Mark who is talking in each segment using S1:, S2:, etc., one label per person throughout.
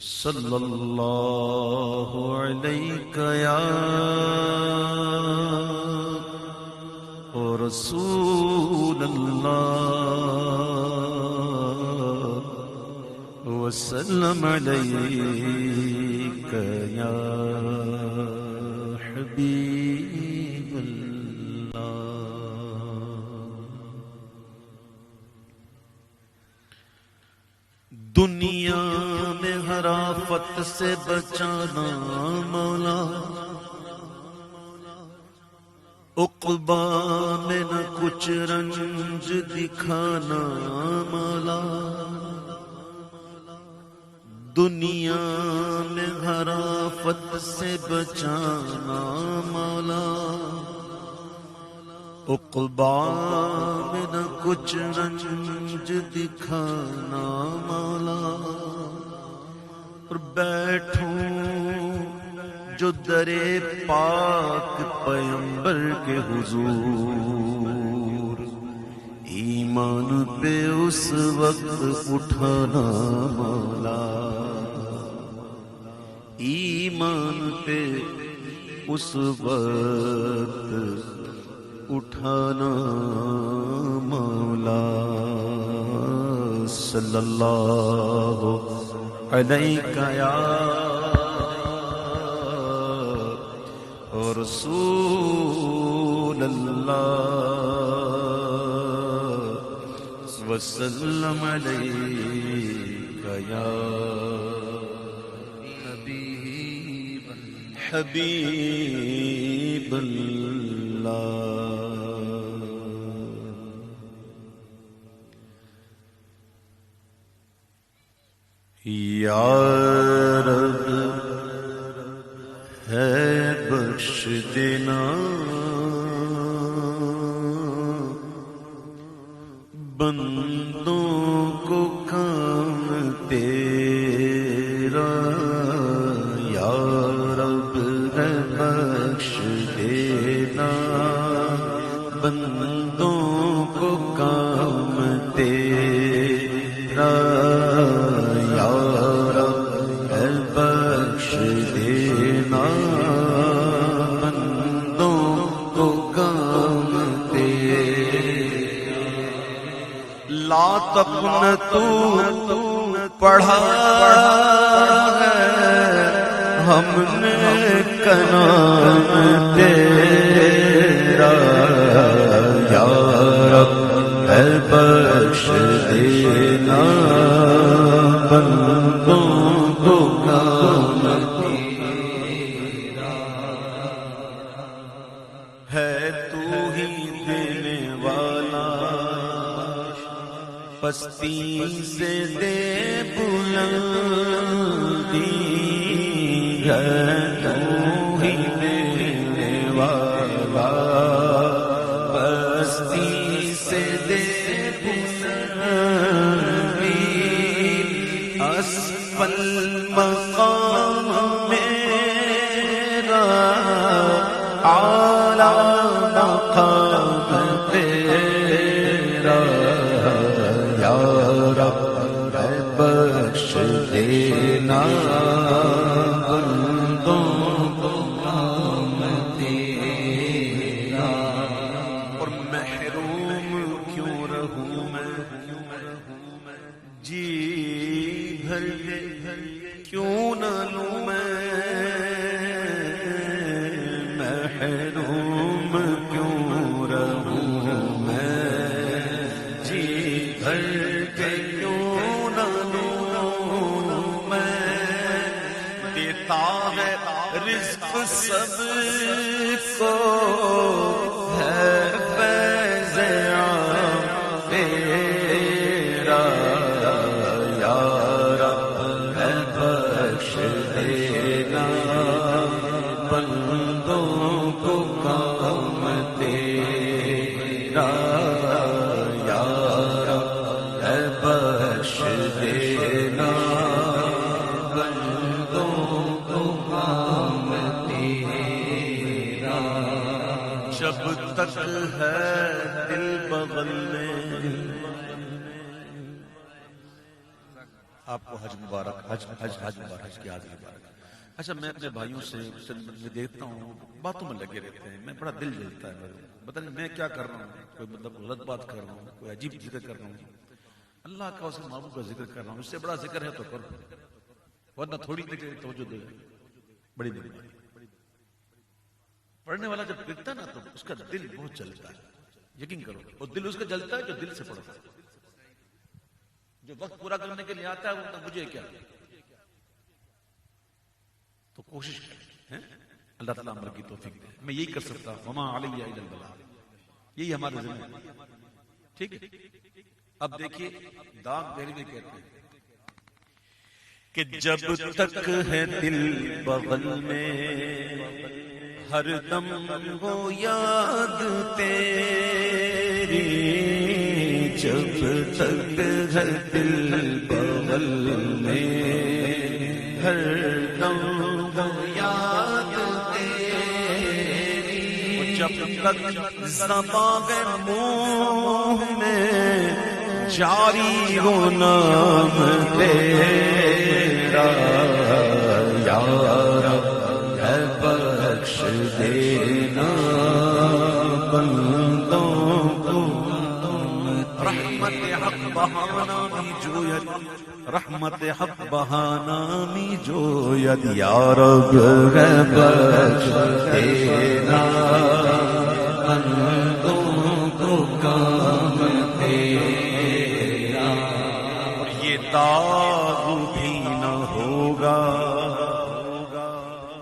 S1: صلی اللہ علیہ یا رسول اللہ وسلم علیک یا حبیب دنیا میں ہر آفت سے بچانا مولا، عقبا میں نہ کچھ رنج دکھانا مولا، دنیا میں ہر آفت سے بچانا مولا، عقبا میں نہ کچھ رنج دکھانا مولا، اور بیٹھوں جو درے پاک پیغمبر کے حضور، ایمان پہ اس وقت اٹھانا مولا، ایمان پہ اس وقت اٹھانا مولا، صلی اللہ علیہ یا رسول اللہ وسلم علیہ یا حبیب اللہ۔ یا رب ہے بخش دینا بندوں کو کام تیرا، یا رب ہے بخش دینا بندوں کو کام تیرا، یا رب ہے بخش دینا بندوں کو کام تیرا، لا تقنطوا پڑھا ہے ہم نے کلام تیرا، یا رب ہے بخش دینا بندوں کو کام تیرا، ہے تو ہی دینے والا پستی سے دے بلندی، ہے تو ہی دینے والا پستی سے دے بلندی، اسفل مقام میرا اعلی مقام تیرا، یا رب ہے بخش دینا بندوں کو کام تیرا، اور محروم کیوں رہوں میں جی بھر کیوں نہ لوں میں، محروم کیوں رہوں میں جی بھر کے کیوں نہ لوں میں، دیتا ہے رزق سب کو ہے فیض عام تیرا، یا رب ہے بخش دینا بندوں کو کام تیرا، یا رب ہے بخش دینا بندوں کو کام تیرا، جب تک ہے دل بغل میں آپ کو حج مبارک حج مبارک کی حاضری مبارک۔ اچھا میں اپنے بھائیوں سے دیکھتا ہوں باتوں میں لگے رہتے ہیں، میں بڑا دل جلتا ہے میرا، پتہ نہیں میں کیا کر رہا ہوں، کوئی مطلب غلط بات کر رہا ہوں، کوئی عجیب ذکر کر رہا ہوں، اللہ کا اس محبوب کا ذکر کر رہا ہوں، اس سے بڑا ذکر ہے تو کرو، ورنہ تھوڑی دیر توجہ دے، بڑی مہربانی۔ پڑھنے والا جب پڑھتا ہے نا تو اس کا دل بہت جلتا ہے، یقین کرو، اور دل اس کا جلتا ہے جو دل سے پڑھتا ہے، جو وقت پورا کرنے کے لیے آتا ہے وہ مجھے کیا، تو کوشش کریں، اللہ تعالیٰ عمل کی توفیق دے۔ میں یہی کر سکتا ہوں، وما علی الا البلاغ، یہی ہمارے ذمہ ہے، ٹھیک ہے۔ اب دیکھیے داغ دہلی میں کہتے ہیں کہ جب تک ہے دل بغل میں ہر دم ہو یاد تیری، جب تک ہے دل بغل میں ہر دم ہو یاد تیری، جب تک زبان منہ میں جاری ہو نام تیرا، یا رب ہے بخش دینا بندوں کو، رحمت حق بہانا بھی جوید، رحمت حق بہانا بھی جوید، یا رب ہے بخش دینا بندوں کو کام تیرا، یہ داغ بھی نہ ہوگا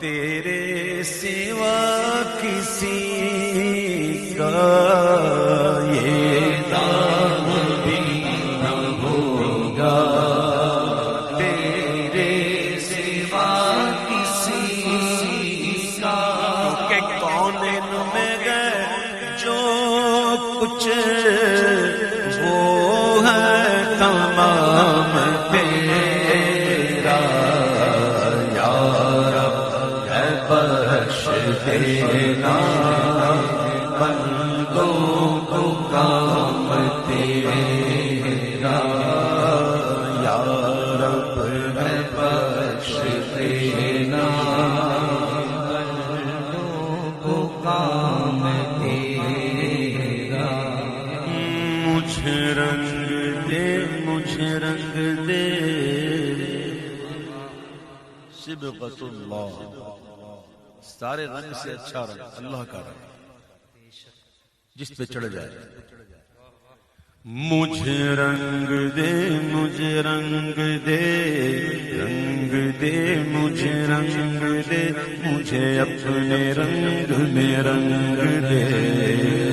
S1: تیرے سوا کسی کا، یہ داغ بھی نہ ہوگا تیرے سوا کسی کا، کہ کونین میں گئے جو کچھ وہ ہے تمام تیرا، یا رب ہے بخش دینا بندوں کو کام تیرا، یا رب ہے بخش دینا بندوں کو کام تیرا، مجھے رنگ دے مجھے رنگ دے، صبغۃ اللہ، سارے رنگ سے اچھا رنگ اللہ کا رنگ جس پہ چڑھ جائے، مجھے رنگ دے مجھے رنگ دے، رنگ دے مجھے رنگ دے، مجھے اپنے رنگ میں رنگ دے،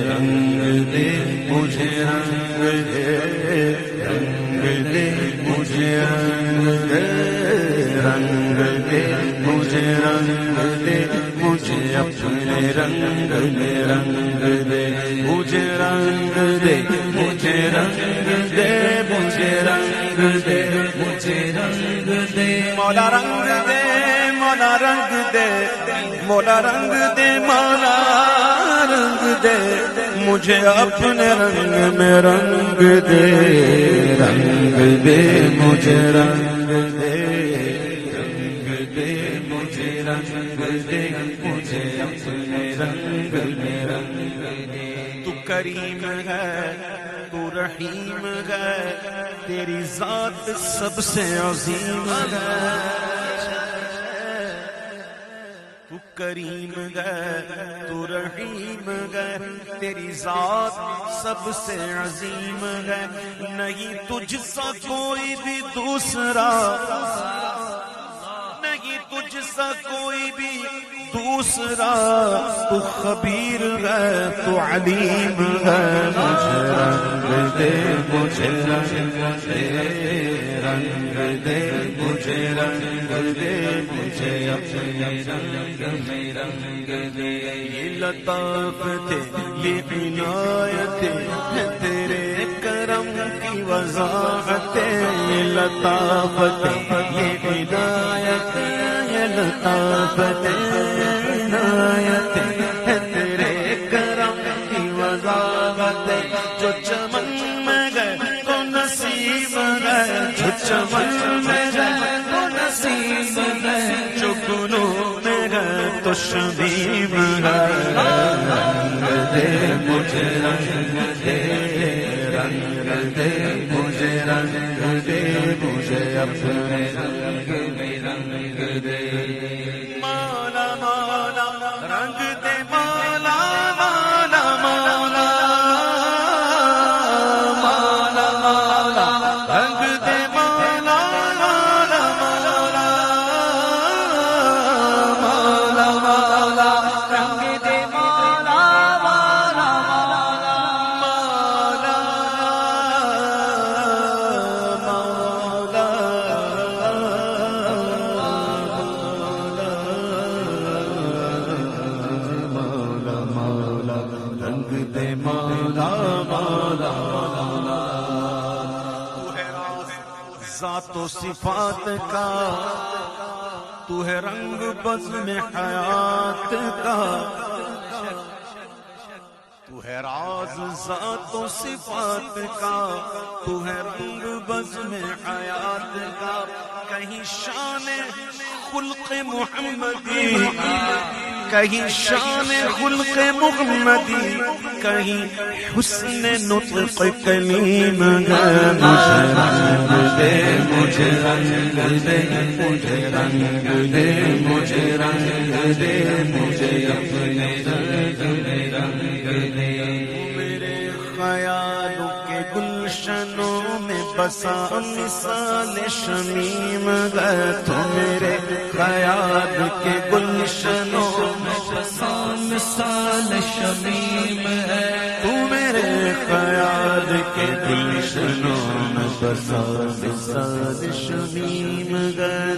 S1: رنگ دے مجھے رنگ دے، رنگ دے مجھے رنگ دے، رنگ دے مجھے رنگ دے، مجھے اپنے رنگ میں رنگ دے، مجھے رنگ دے مجھے رنگ دے، مجھے رنگ دے مجھے رنگ دے، مولا رنگ دے مولا رنگ دے، مولا رنگ دے مولا رنگ دے، مجھے اپنے رنگ میں رنگ دے، رنگ دے مجھے رنگ دے، رنگ دے مجھے رنگ دے، مجھے اپنے رنگ میں رنگ دے، تو کریم ہے تو رحیم ہے، تیری ذات سب سے عظیم ہے، تو کریم ہے تو رحیم ہے، تیری ذات سب سے عظیم ہے، نہیں تجھ سا کوئی بھی دوسرا، نہیں تجھ سا کوئی بھی دوسرا، تو خبیر ہے تو علیم ہے، مجھے رنگ دے مجھے رنگ دے، رنگ دے مجھے رنگ دے، مجھے اپنے رنگ میں رنگ دے، یہ لطافت یہ عنایت ہے تیرے کرم کی وضاحت، یہ لطافت یہ عنایت، یہ لطافت عنایت ہے تیرے کرم کی وضاحت، جو چمن میں گئے تو نصیب ہے، جو چمن میں گئے تو جو گلوں میں ہے تو شمیم ہے رنگ دے مجھے رنگ دے رنگ دے مجھے رنگ دے مجھے اپنے رنگ میں رنگ دے مولا مولا رنگ دے مولا مولا مولا مولا مولا رنگ دے مولا مولا مولا مولا مولا رنگ دے مولا مولا ذات و صفات کا تو ہے رنگ بزم حیات کا تو ہے راز ذات و صفات کا تو ہے رنگ بزم حیات کا کہیں شان خلق محمدی کہیں شان خلق محمدی کہیں حسن نطق کلیم مجھے رنگ دے مجھے رنگ دے مجھے رنگ دے مجھے رنگ دے مجھے اپنے رنگ دے میرے خیالوں کے گلشنوں میں بسا مثال شمیم گئے تو میرے خیال کے گلشنوں میں بسا مثال شمیم ہے تو میرے خیال کے گلشنوں میں بسا مثال شمیم گئے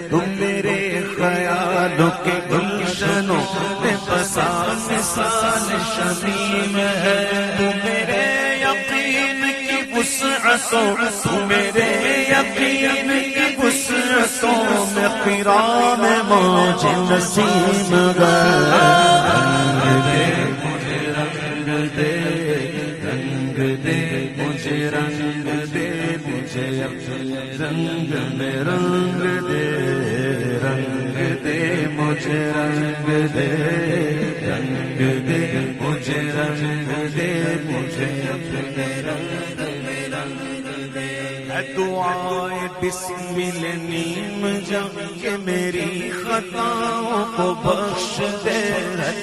S1: تو میرے خیالوں کے گلشنوں میں بسا مثال شمیم ہے تو میرے یقین کی وسعتوں تو میرے یقین کی وسعتوں میں قرام موج نسیم گئے رنگ دے مجھے رنگ دے رنگ دے مجھے رنگ دے مجھے اپنے رنگ میں رنگ دے رنگ دے مجھے رنگ دے رنگ دے مجھے رنگ دے مجھے اپنے رنگ میں رنگ دے دعائے بسم نیم جب کہ میری خطاؤں کو بخش دے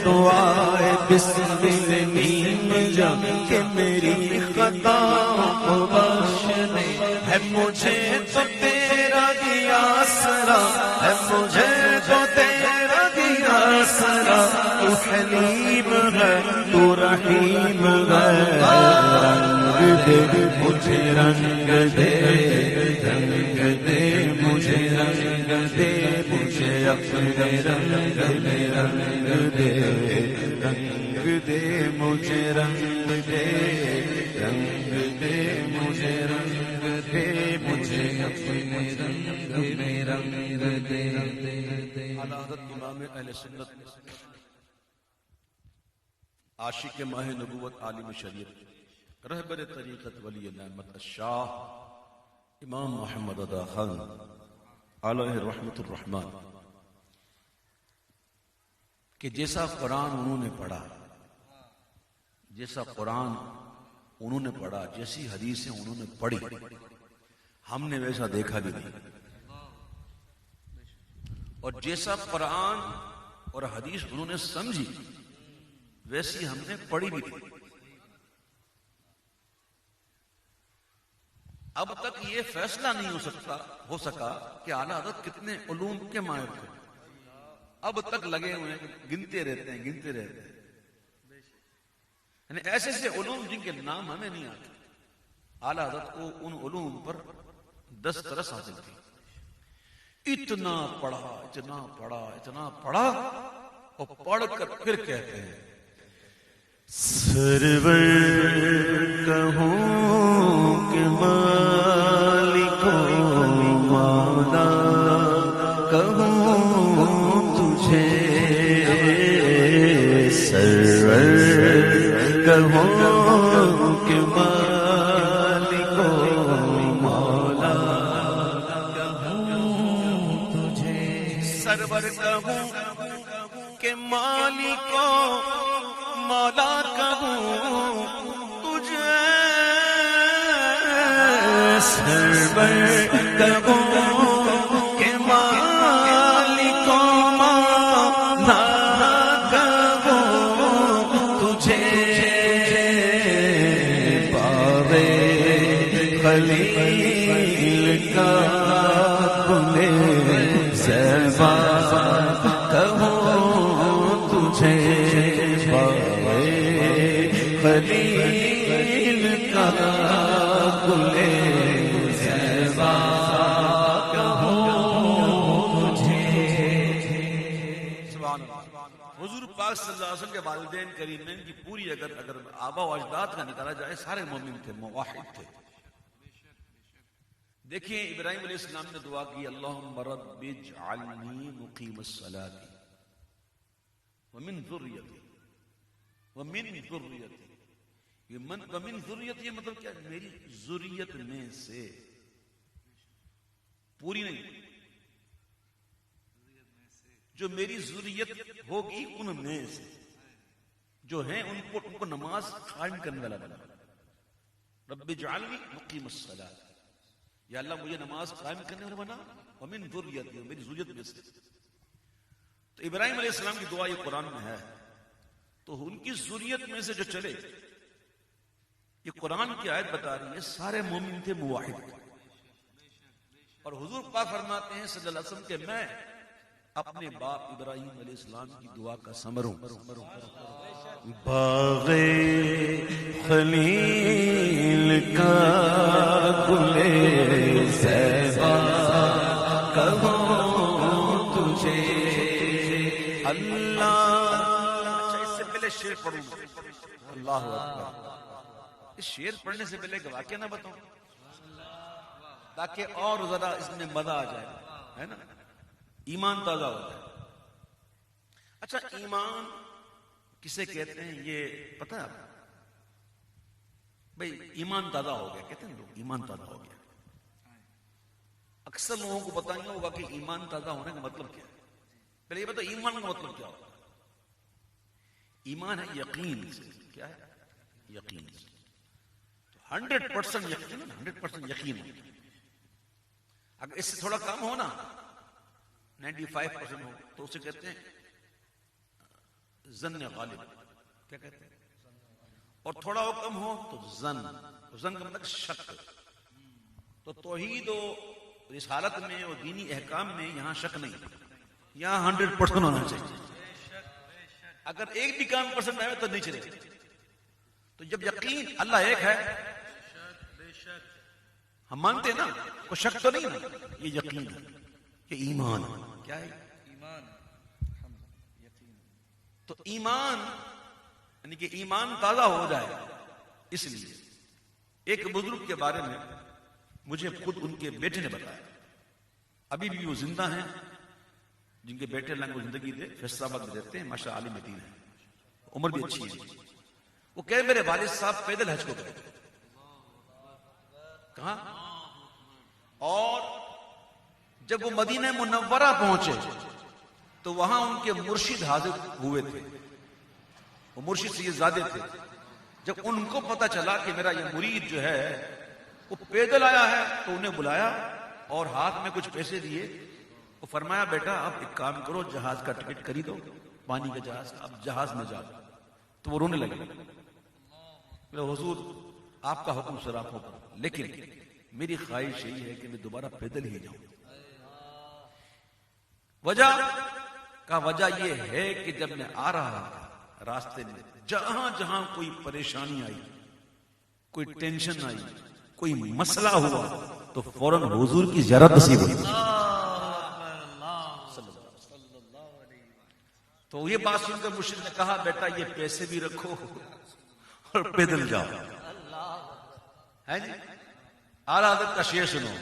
S1: دعائے بسم نیم جب کہ میری خطاؤں کو بخش دے ہے مجھے تو تیرا دیا سرا ہے مجھے تو تیرا دیا سرا تو حلیم ہے تو رحیم ہے رنگ دے مجھے رنگ دے رنگ دے مجھے رنگ دے مجھے اپنے رنگ میں رنگ دے رنگ دے مجھے رنگ دے رنگ دے مجھے رنگ دے مجھے اپنے رنگ میں رنگ دے اعلیٰ حضرت امام اہل سنت عاشق ماہ نبوت عالم شریعت رہبر طریقت ولی نعمت الشاہ امام محمد رضا خان علیہ رحمت الرحمن کہ جیسا قرآن انہوں نے پڑھا جیسا قرآن انہوں نے پڑھا جیسی حدیثیں انہوں نے پڑھی ہم نے ویسا دیکھا بھی نہیں اور جیسا قرآن اور حدیث انہوں نے سمجھی ویسی ہم نے پڑھی بھی نہیں اب تک یہ فیصلہ نہیں ہو سکا کہ اعلیٰ حضرت کتنے علوم کے ماہر تھے اب تک لگے ہوئے گنتے رہتے ہیں یعنی ایسے علوم جن کے نام ہمیں نہیں آتے اعلیٰ حضرت کو ان علوم پر دسترس حاصل تھی اتنا پڑھا اور پڑھ کر پھر کہتے ہیں سرور کہوں کہ مالک مولا کہوں تجھے سرور کہوں کہ مالک مولا کہوں سرور کہوں کہ مالک و مولا کہوں تجھے، سرور کہوں کہ مالک و مولا کہوں تجھے، باغِ خلیل کا زیبا کہوں تجھے، خلیل کا گلے زیبا کہوں تجھے۔ سبحان اللہ۔ حضور پاک صلی اللہ علیہ وسلم کے والدین کریمین کی پوری اگر آبا و اجداد کا نکالا جائے سارے مومن تھے، موحد تھے۔ دیکھیں ابراہیم علیہ السلام نے دعا کی اللہم رب اجعلنی مقیم الصلاۃ ومن ذریتی ومن ذریتی، ومن ذریتی مطلب کیا؟ میری ذریت میں سے، پوری نہیں، جو میری ذریت ہوگی ان میں سے جو ہیں ان کو نماز قائم کرنے والا بنا۔ رب اجعلنی مقیم الصلاۃ، یا اللہ مجھے نماز قائم کرنے والا بنا، ومن ذریتی، میری ذریت میں سے۔ تو ابراہیم علیہ السلام کی دعا یہ قرآن میں ہے، تو ان کی ذریت میں سے جو چلے، یہ قرآن کی آیت بتا رہی ہے سارے مومن تھے، موحد۔ اور حضور پاک فرماتے ہیں صلی اللہ علیہ وسلم کہ میں اپنے باپ ابراہیم علیہ السلام کی دعا کا ثمر ہوں۔ باغ خلیل کا گلے زیبا کہوں تجھے اللہ۔ اچھا اس سے پہلے شعر پڑھوں گا، اللہ اکبر۔ اس شعر پڑھنے سے پہلے ایک واقعہ نہ بتاؤں تاکہ اور ذرا اس میں مزہ آ جائے، ہے نا، ایمان تازہ ہو جائے۔ اچھا ایمان کسے کہتے ہیں یہ پتہ ہے آپ؟ بھئی ایمان تازہ ہو گیا کہتے ہیں لوگ، ایمان تازہ ہو گیا۔ اکثر لوگوں کو پتہ نہیں ہوگا کہ ایمان تازہ ہونے کا مطلب کیا ہے۔ پہلے یہ بتاؤ ایمان کا مطلب کیا ہوگا؟ ایمان ہے یقین سے، کیا ہے؟ یقین سے۔ 100% یقین، 100% یقین ہے۔ اگر اس سے تھوڑا کم ہو نا، 95% ہو تو اسے کہتے ہیں ظن غالب، کیا کہتے ہیں؟ اور تھوڑا ہو کم ہو تو ظن کا مطلب شک۔ تو توحید و رسالت میں اور دینی احکام میں یہاں شک نہیں، یہاں 100% ہونا چاہیے۔ اگر ایک بھی کام % آئے تو نہیں چلے۔ تو جب یقین اللہ ایک ہے، ہم مانتے ہیں نا، کوئی شک تو نہیں نا، یہ یقین ہے، یہ ایمان ہے۔ کیا ہے؟ ایمان۔ تو ایمان یعنی کہ ایمان تازہ ہو جائے، اس لیے ایک بزرگ کے بارے میں مجھے خود ان کے بیٹے نے بتایا، ابھی بھی وہ زندہ ہیں، جن کے بیٹے اللہ کو زندگی دے، فیصلہ آباد میں رہتے ہیں، ماشاء عالم دین ہے، عمر بھی اچھی ہے۔ وہ کہے میرے والد صاحب پیدل حج کو گئے، کہاں؟ اور جب وہ مدینہ منورہ پہنچے تو وہاں ان کے مرشد حاضر ہوئے تھے، وہ مرشد سے یہ زیادہ تھے۔ جب ان کو پتا چلا کہ میرا یہ مرید جو ہے وہ پیدل آیا ہے تو انہیں بلایا اور ہاتھ میں کچھ پیسے دیے، وہ فرمایا بیٹا آپ ایک کام کرو، جہاز کا ٹکٹ خریدو، پانی کا جہاز، اب جہاز میں جاؤ۔ تو وہ رونے لگے، حضور آپ کا حکم سراپ ہوگا، لیکن میری خواہش یہی ہے کہ میں دوبارہ پیدل ہی جاؤں۔ وجہ یہ ہے کہ جب میں آ رہا تھا راستے میں جہاں جہاں کوئی پریشانی آئی، کوئی ٹینشن آئی، کوئی مسئلہ ہوا تو فوراً حضور کی زیارت نصیب ہوئی۔ تو یہ بات سن کر مرشد نے کہا بیٹا یہ پیسے بھی رکھو اور پیدل جاؤ، ہے جی۔ اعلیٰ حضرت کا شعر سنو۔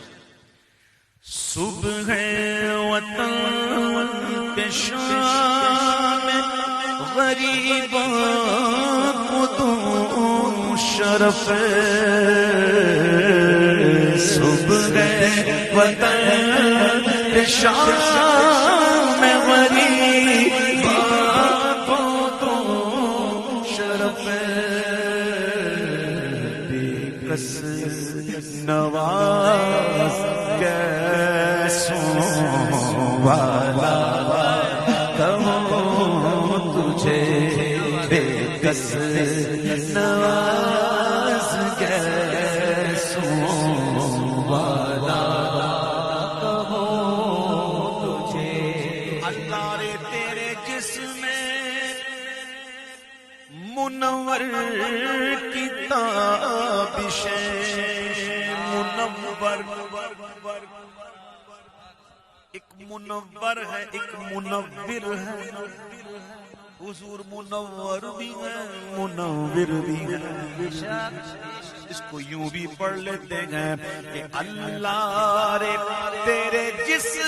S1: صبح وطن پہ شام غریباں کو دوں شرف، صبح وطن پہ شام میں غریب کو تو شرف بے کس نواز کیسوں والا کہوں تجھے بے کس نواز کیسوں والا کہوں تجھے اللہ رے تیرے جسم منور کتابشیں منور ایک منور ہے ایک منور ہے حضور منور بھی ہے منور بھی ہے اس کو یوں بھی پڑھ لیتے ہیں کہ اللہ رے تیرے جسم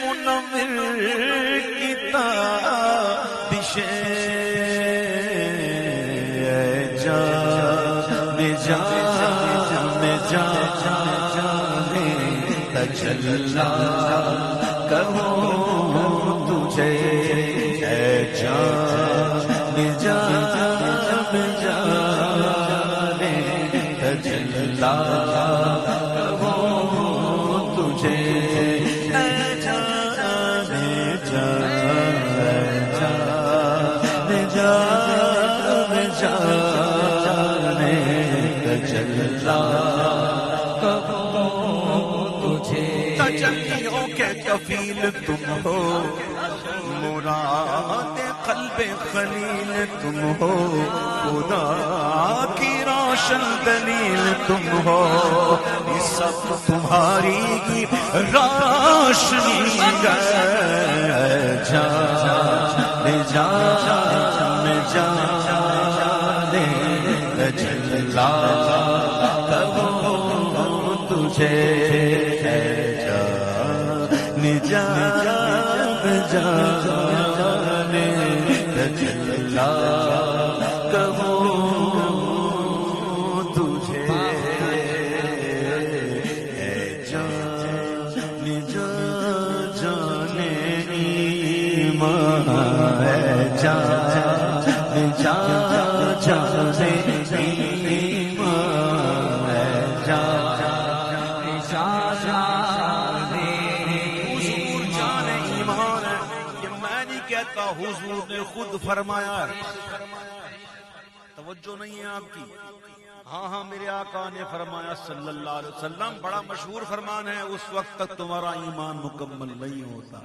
S1: منور کتابشیں تجلا کہوں تجھے اے جان جانے تجلا کہوں تجھے اے جانے جانے تجلا تجلیوں کے کفیل تم ہو مراد قلب خلیل تم ہو خدا کی روشن دلیل تم ہو یہ سب تمہاری کی روشنی جانے تجلا کہوں تجھے جانے تجلا کہوں تجھے جانے ایمان جانے حضور نے خود فرمایا توجہ نہیں ہے آپ کی ہاں میرے آقا نے فرمایا صلی اللہ علیہ وسلم بڑا مشہور فرمان ہے اس وقت تک تمہارا ایمان مکمل نہیں ہوتا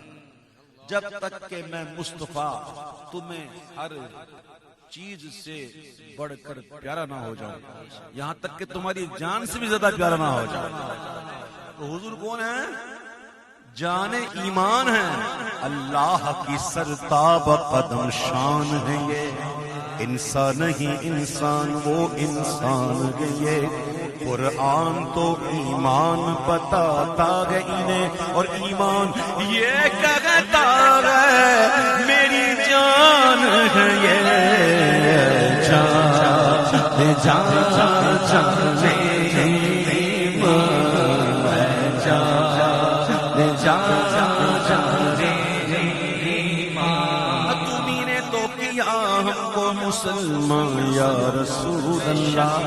S1: جب تک کہ میں مصطفیٰ تمہیں ہر چیز سے بڑھ کر پیارا نہ ہو جاؤں یہاں تک کہ تمہاری جان سے بھی زیادہ پیارا نہ ہو جاؤں تو حضور کون ہے جان ایمان ہے اللہ کی سرتاب قدم شان ہے یہ انسان نہیں انسان وہ انسان ہے یہ قرآن تو ایمان بتاتا ہے انہیں اور ایمان یہ کہتا ہے میری جان ہے یہ تمہیں نے تو کیا ہم کو مسلمان یا رسول اللہ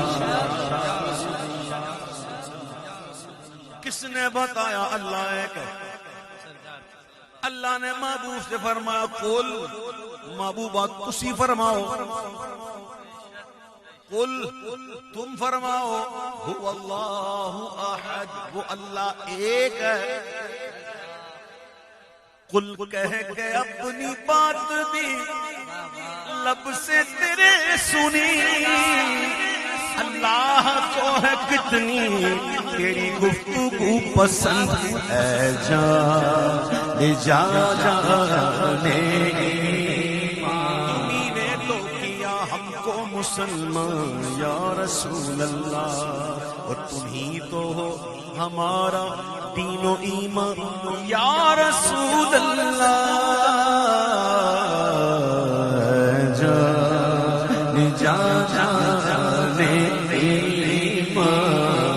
S1: کس نے بتایا اللہ ایک اللہ نے محبوب سے فرمایا قل محبوبات تسی فرماؤ قل تم فرماؤ هو اللہ احد وہ اللہ ایک ہے قل کہہ کے اپنی بات دی لب سے تیرے سنی اللہ کو ہے کتنی تیری گفتگو پسند اے جانے تمہیں نے تو کیا ہم کو مسلمان یا رسول اللہ اور تمہیں تو ہو ہمارا دین و ایمان یا رسول اللہ جانے ایمان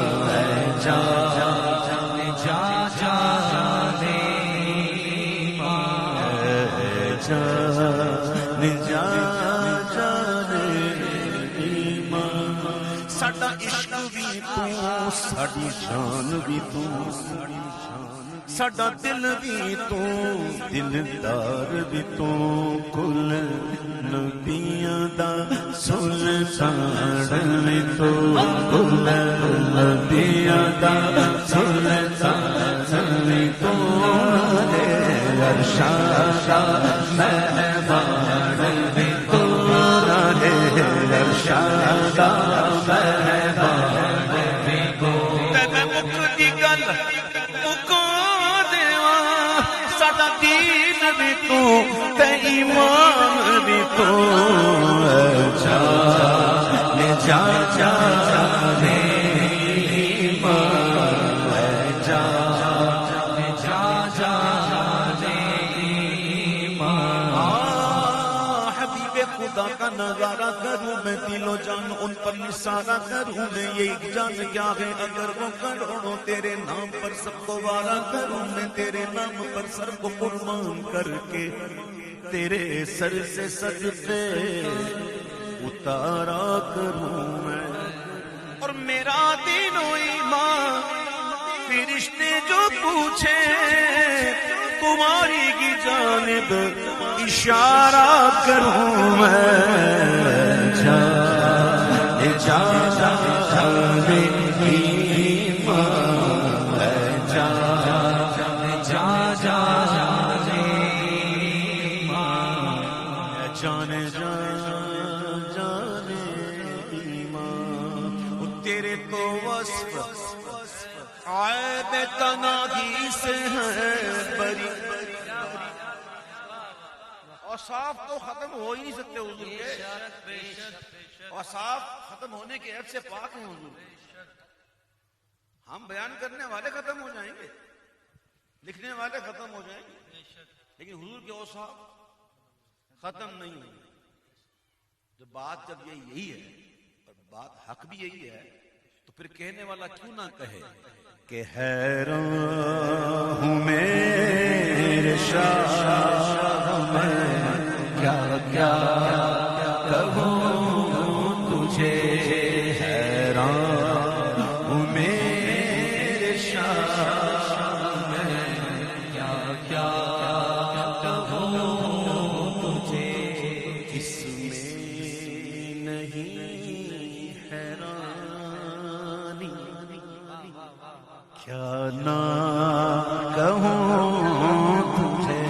S2: جان جان ایمان ساڈا عشق بھی تو ساڈی جان بھی تو ساڈا دل بھی تو دلدار بھی تو کل نبیاں دا سلطان بھی تو کل نبیاں دا سلطان بھی تو ارشاد مہربان بھی تو ارشاد مہربان بھی تو تے مکدی گل دین بھی تو تے ایمان بھی تو جان جان ایمان جان ایمان حبیب خدا کا نظارہ کروں میں دل و جان ان پر نثارہ کروں میں یہ جان کیا ہے اگر وہ کروڑوں تیرے نام پر سب کو وارا کروں میں تیرے نام پر سر کو قربان کر کے تیرے سر سے سجدے اتارا کروں میں اور میرا دین و ایمان فرشتے جو پوچھے تمہاری کی جانب اشارہ کروں میں تیرے تو وصف عیب تناہی سے ہے بری اوصاف تو ختم ہو ہی نہیں سکتے حضور کے اوصاف ختم ہونے کے عیب سے پاک ہیں حضور ہم بیان کرنے والے ختم ہو جائیں گے لکھنے والے ختم ہو جائیں گے لیکن حضور کے اوصاف ختم نہیں ہوئے جو بات جب یہی ہے اور بات حق بھی یہی ہے تو پھر کہنے والا کیوں نہ کہے کہ حیران ہوں میرے شاہ میں کیا کیا کہوں تجھے حیران ہوں میرے شاہ میں کیا کیا کہوں تجھے اس میں نہیں حیرانی کیا نہ کہوں تجھے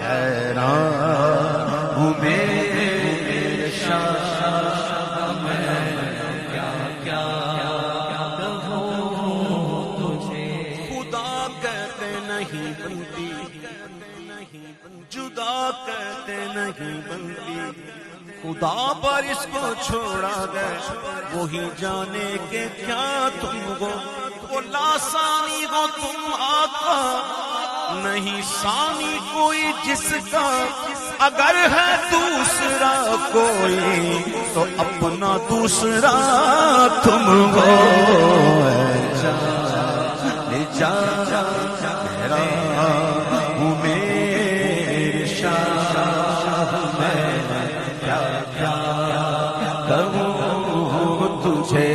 S2: حیران ہوں میرے شاہ میں کیا کیا کہوں تجھے خدا کہتے نہیں بنتی جدا کہتے نہیں بنتی خدا پر اس کو چھوڑا گئے وہی جانے کہ کیا تم ہو وہ لاسانی ہو تم آقا نہیں ثانی کوئی جس کا اگر ہے دوسرا کوئی تو اپنا دوسرا تم ہو میرا ہوں میرے شاہ میں کیا کیا کہوں تجھے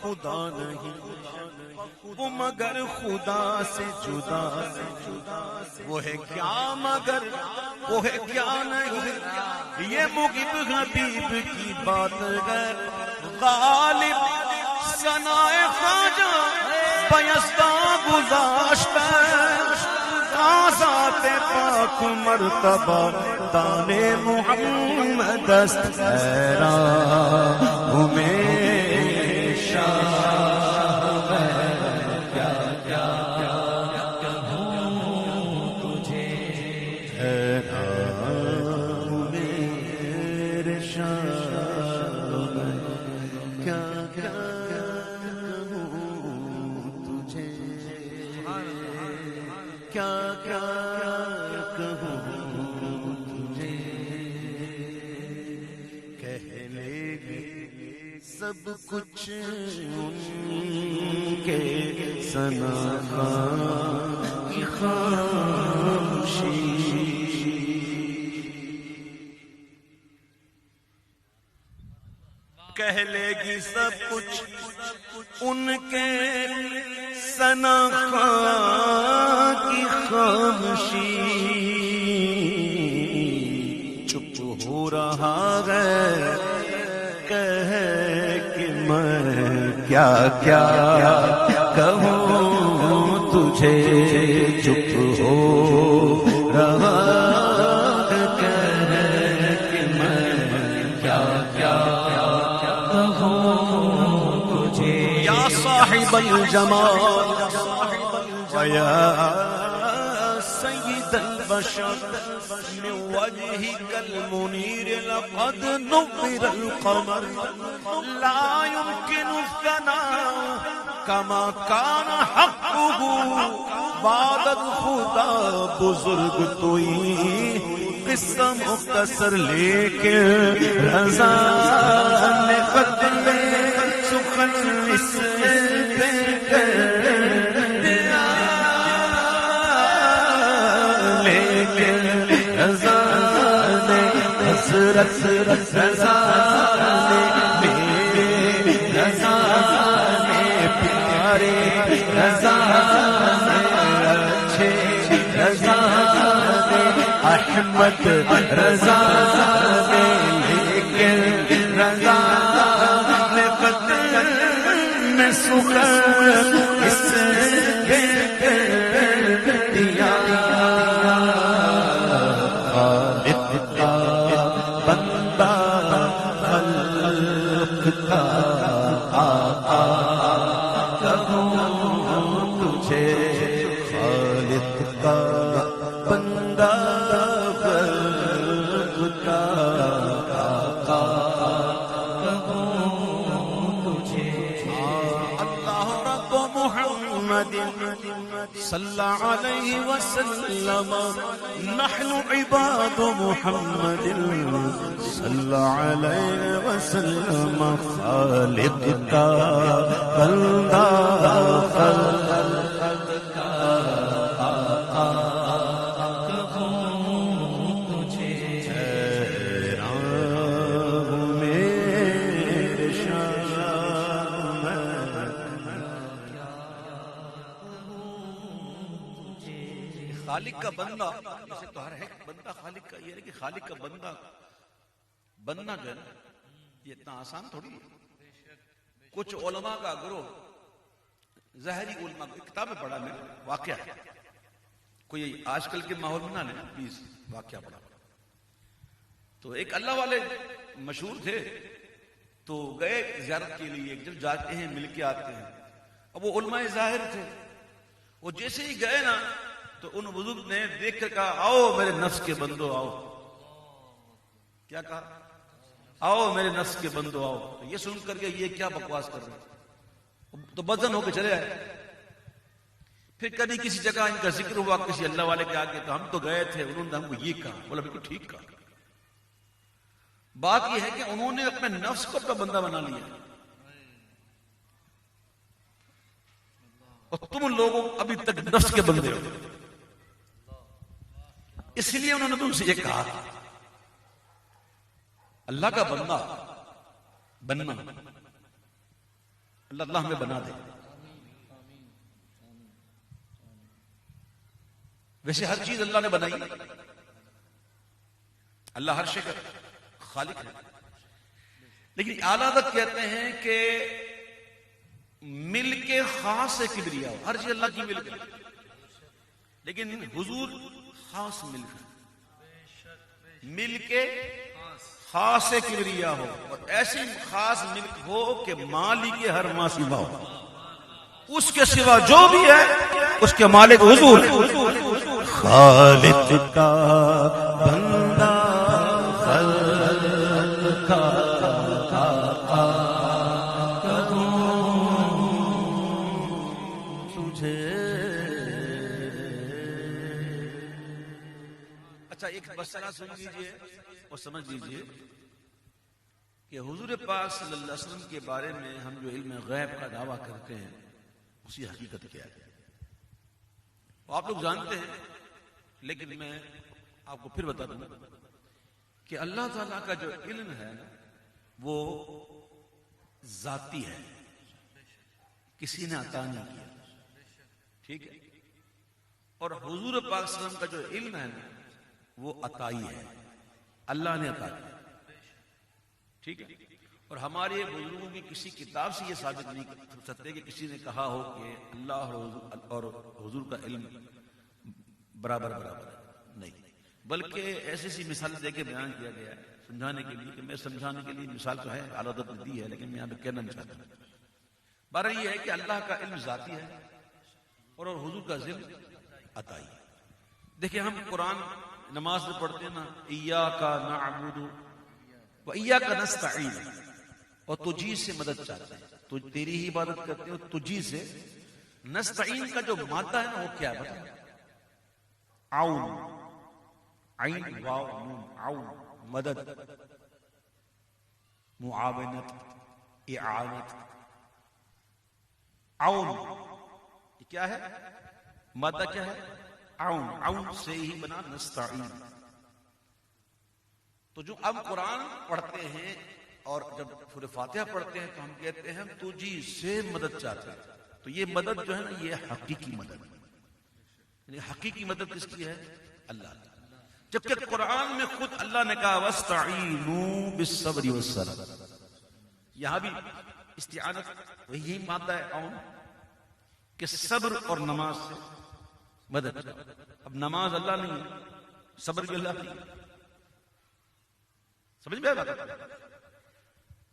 S2: خدا نہیں وہ مگر خدا سے جدا وہ ہے کیا مگر وہ ہے کیا نہیں یہ مغیب حبیب کی بات ہے غالب ثنائے خواجہ بیزدہ گذاشتہ ذات پاک مرتبہ دانے محمد است حیران ہوں میرے شاہ میں کیا کیا کہوں تجھے حیران ہوں میرے شاہ میں کیا کیا کہوں تجھے کیا کیا کہوں تجھے
S3: سب کچھ ان کے ثنا کی خاموشی، کہہ لے گی سب کچھ ان کے ثنا کی خاموشی، چپ ہو رہا ہے کہے کہ میں کیا کیا کہوں تجھے، چپ ہو رہا ہے کہے کہ میں کیا کیا کہوں تجھے، یا صاحب الجمال ویا سید البشر من وجهك المنير لقد نور القمر، لا يمكن الثناء كما كان حقه بعد الخدا، بزرگ توئی قصہ مختصر لیکن رضا نے قتل سخن اس پہ کر دیا، لیکن رضا نے حسرت رضا نے میرے رضا نے پیارے رضا نے اچھے رضا نے احمد رضا نے، لیکن رضا نے قتل میں سخن اس پہ کر دیا، خالق کا بندہ خلق کا آقا کہوں تجھے، خالق کا بندہ خلق کا آقا کہوں تجھے، اللہ رب محمد صلی علیہ وسلم، نحن عباد محمد صلی علیہ وسلم، خالق کا بندہ خلق کا آقا کہوں تجھے، راہ میرے شام
S2: خالق کا بندہ، اسے تو ہر ایک بندہ خالق کا، یہ ہے کہ خالق کا بندہ بننا جو ہے نا یہ اتنا آسان تھوڑی ہے۔ کچھ علماء کا گروہ ظاہری علماء کی کتابیں پڑھا میں واقعہ کوئی آج کل کے ماحول میں نہ لیں پلیز، واقعہ پڑھا تو ایک اللہ والے مشہور تھے تو گئے زیارت کے لیے، جب جاتے ہیں مل کے آتے ہیں، اب وہ علماء ظاہر تھے، وہ جیسے ہی گئے نا تو ان بزرگ نے دیکھ کر کہا آؤ میرے نفس کے بندو آؤ، کیا کہا؟ آؤ میرے نفس کے بندو آؤ۔ تو یہ سن کر کے یہ کیا بکواس کر رہے ہیں، تو بدن ہو کے چلے آئے۔ پھر کبھی کسی جگہ ان کا ذکر ہوا کسی اللہ والے کے آگے، تو ہم تو گئے تھے، انہوں نے ہم کو یہ کہا، بولا بالکل ٹھیک کہا۔ بات یہ ہے کہ انہوں نے اپنے نفس کو اپنا بندہ بنا لیا، اور تم لوگوں ابھی تک نفس کے بندے ہو، اس لیے انہوں نے تم سے یہ کہا اللہ کا بندہ بننا، اللہ ہمیں بنا دے۔ ویسے ہر چیز اللہ نے بنائی، اللہ ہر شے کا خالق ہے، لیکن اعلیٰ حضرت کہتے ہیں کہ مل کے خاص ہے کبریا، ہر چیز اللہ کی مل کے، لیکن حضور خاص مل کے خاص کبریا ہو، اور ایسی خاص ملک ہو کہ مالک کے ہر ما سوا ہو، اس کے سوا جو بھی ہے اس کے مالک حضور ہے۔
S3: خالق کا بندہ خلق کا آقا کہوں تجھے۔
S2: اچھا ایک مسئلہ سن لیجئے اور سمجھ لیجئے کہ حضور پاک صلی اللہ علیہ وسلم کے بارے میں ہم جو علم غیب کا دعویٰ کرتے ہیں اسی حقیقت کیا ہے آپ لوگ جانتے ہیں، لیکن میں آپ کو پھر بتا دوں کہ اللہ تعالیٰ کا جو علم ہے وہ ذاتی ہے، کسی نے عطا نہیں کیا، ٹھیک ہے؟ اور حضور پاک صلی اللہ علیہ وسلم کا جو علم ہے وہ عطائی ہے، اللہ نے عطا کیا، ٹھیک ہے؟ اور ہمارے بزرگوں کی کسی کتاب سے یہ ثابت نہیں کر سکتے کہ کسی نے کہا ہو کہ اللہ اور حضور کا علم برابر ہے، نہیں، بلکہ ایسی سی مثال دے کے بیان کیا گیا ہے سمجھانے کے لیے، کہ میں سمجھانے کے لیے مثال تو ہے عادت دی ہے، لیکن میں یہاں پہ کہنا نہیں چاہتا ہوں۔ بہرحال یہ ہے کہ اللہ کا علم ذاتی ہے اور حضور کا علم عطائی ہے۔ دیکھیں ہم قرآن نماز میں پڑھتے ہیں نا، ایاک نعبد و ایاک نستعین، اور تجھی سے مدد چاہتے ہیں، تو تیری ہی عبادت کرتے ہیں، تجھی سے۔ نستعین کا جو مادہ ہے نا وہ کیا ہے بتا؟ عون، عین واو نون، عون مدد، معاونت، اعانت، عون یہ کیا ہے؟ مادہ کیا ہے؟ عون، عون سے ہی بنا نستعین۔ تو جو اب قرآن پڑھتے ہیں اور جب سورہ فاتحہ پڑھتے ہیں تو ہم کہتے ہیں ہم تجھی سے مدد چاہتے ہیں، تو یہ مدد جو ہے نا یہ حقیقی مدد ہے، یعنی حقیقی مدد کس کی ہے؟ اللہ کی۔ جبکہ قرآن میں خود اللہ نے کہا وَاسْتَعِینُوا بِالصَّبْرِ وَالصَّلَاةِ، یہاں بھی استعانت وہی مادہ ہے عون، کہ صبر اور نماز سے مدد چاہو۔ اب نماز اللہ نہیں ہے، صبر بھی اللہ نہیں ہے، سمجھ میں آیا بات؟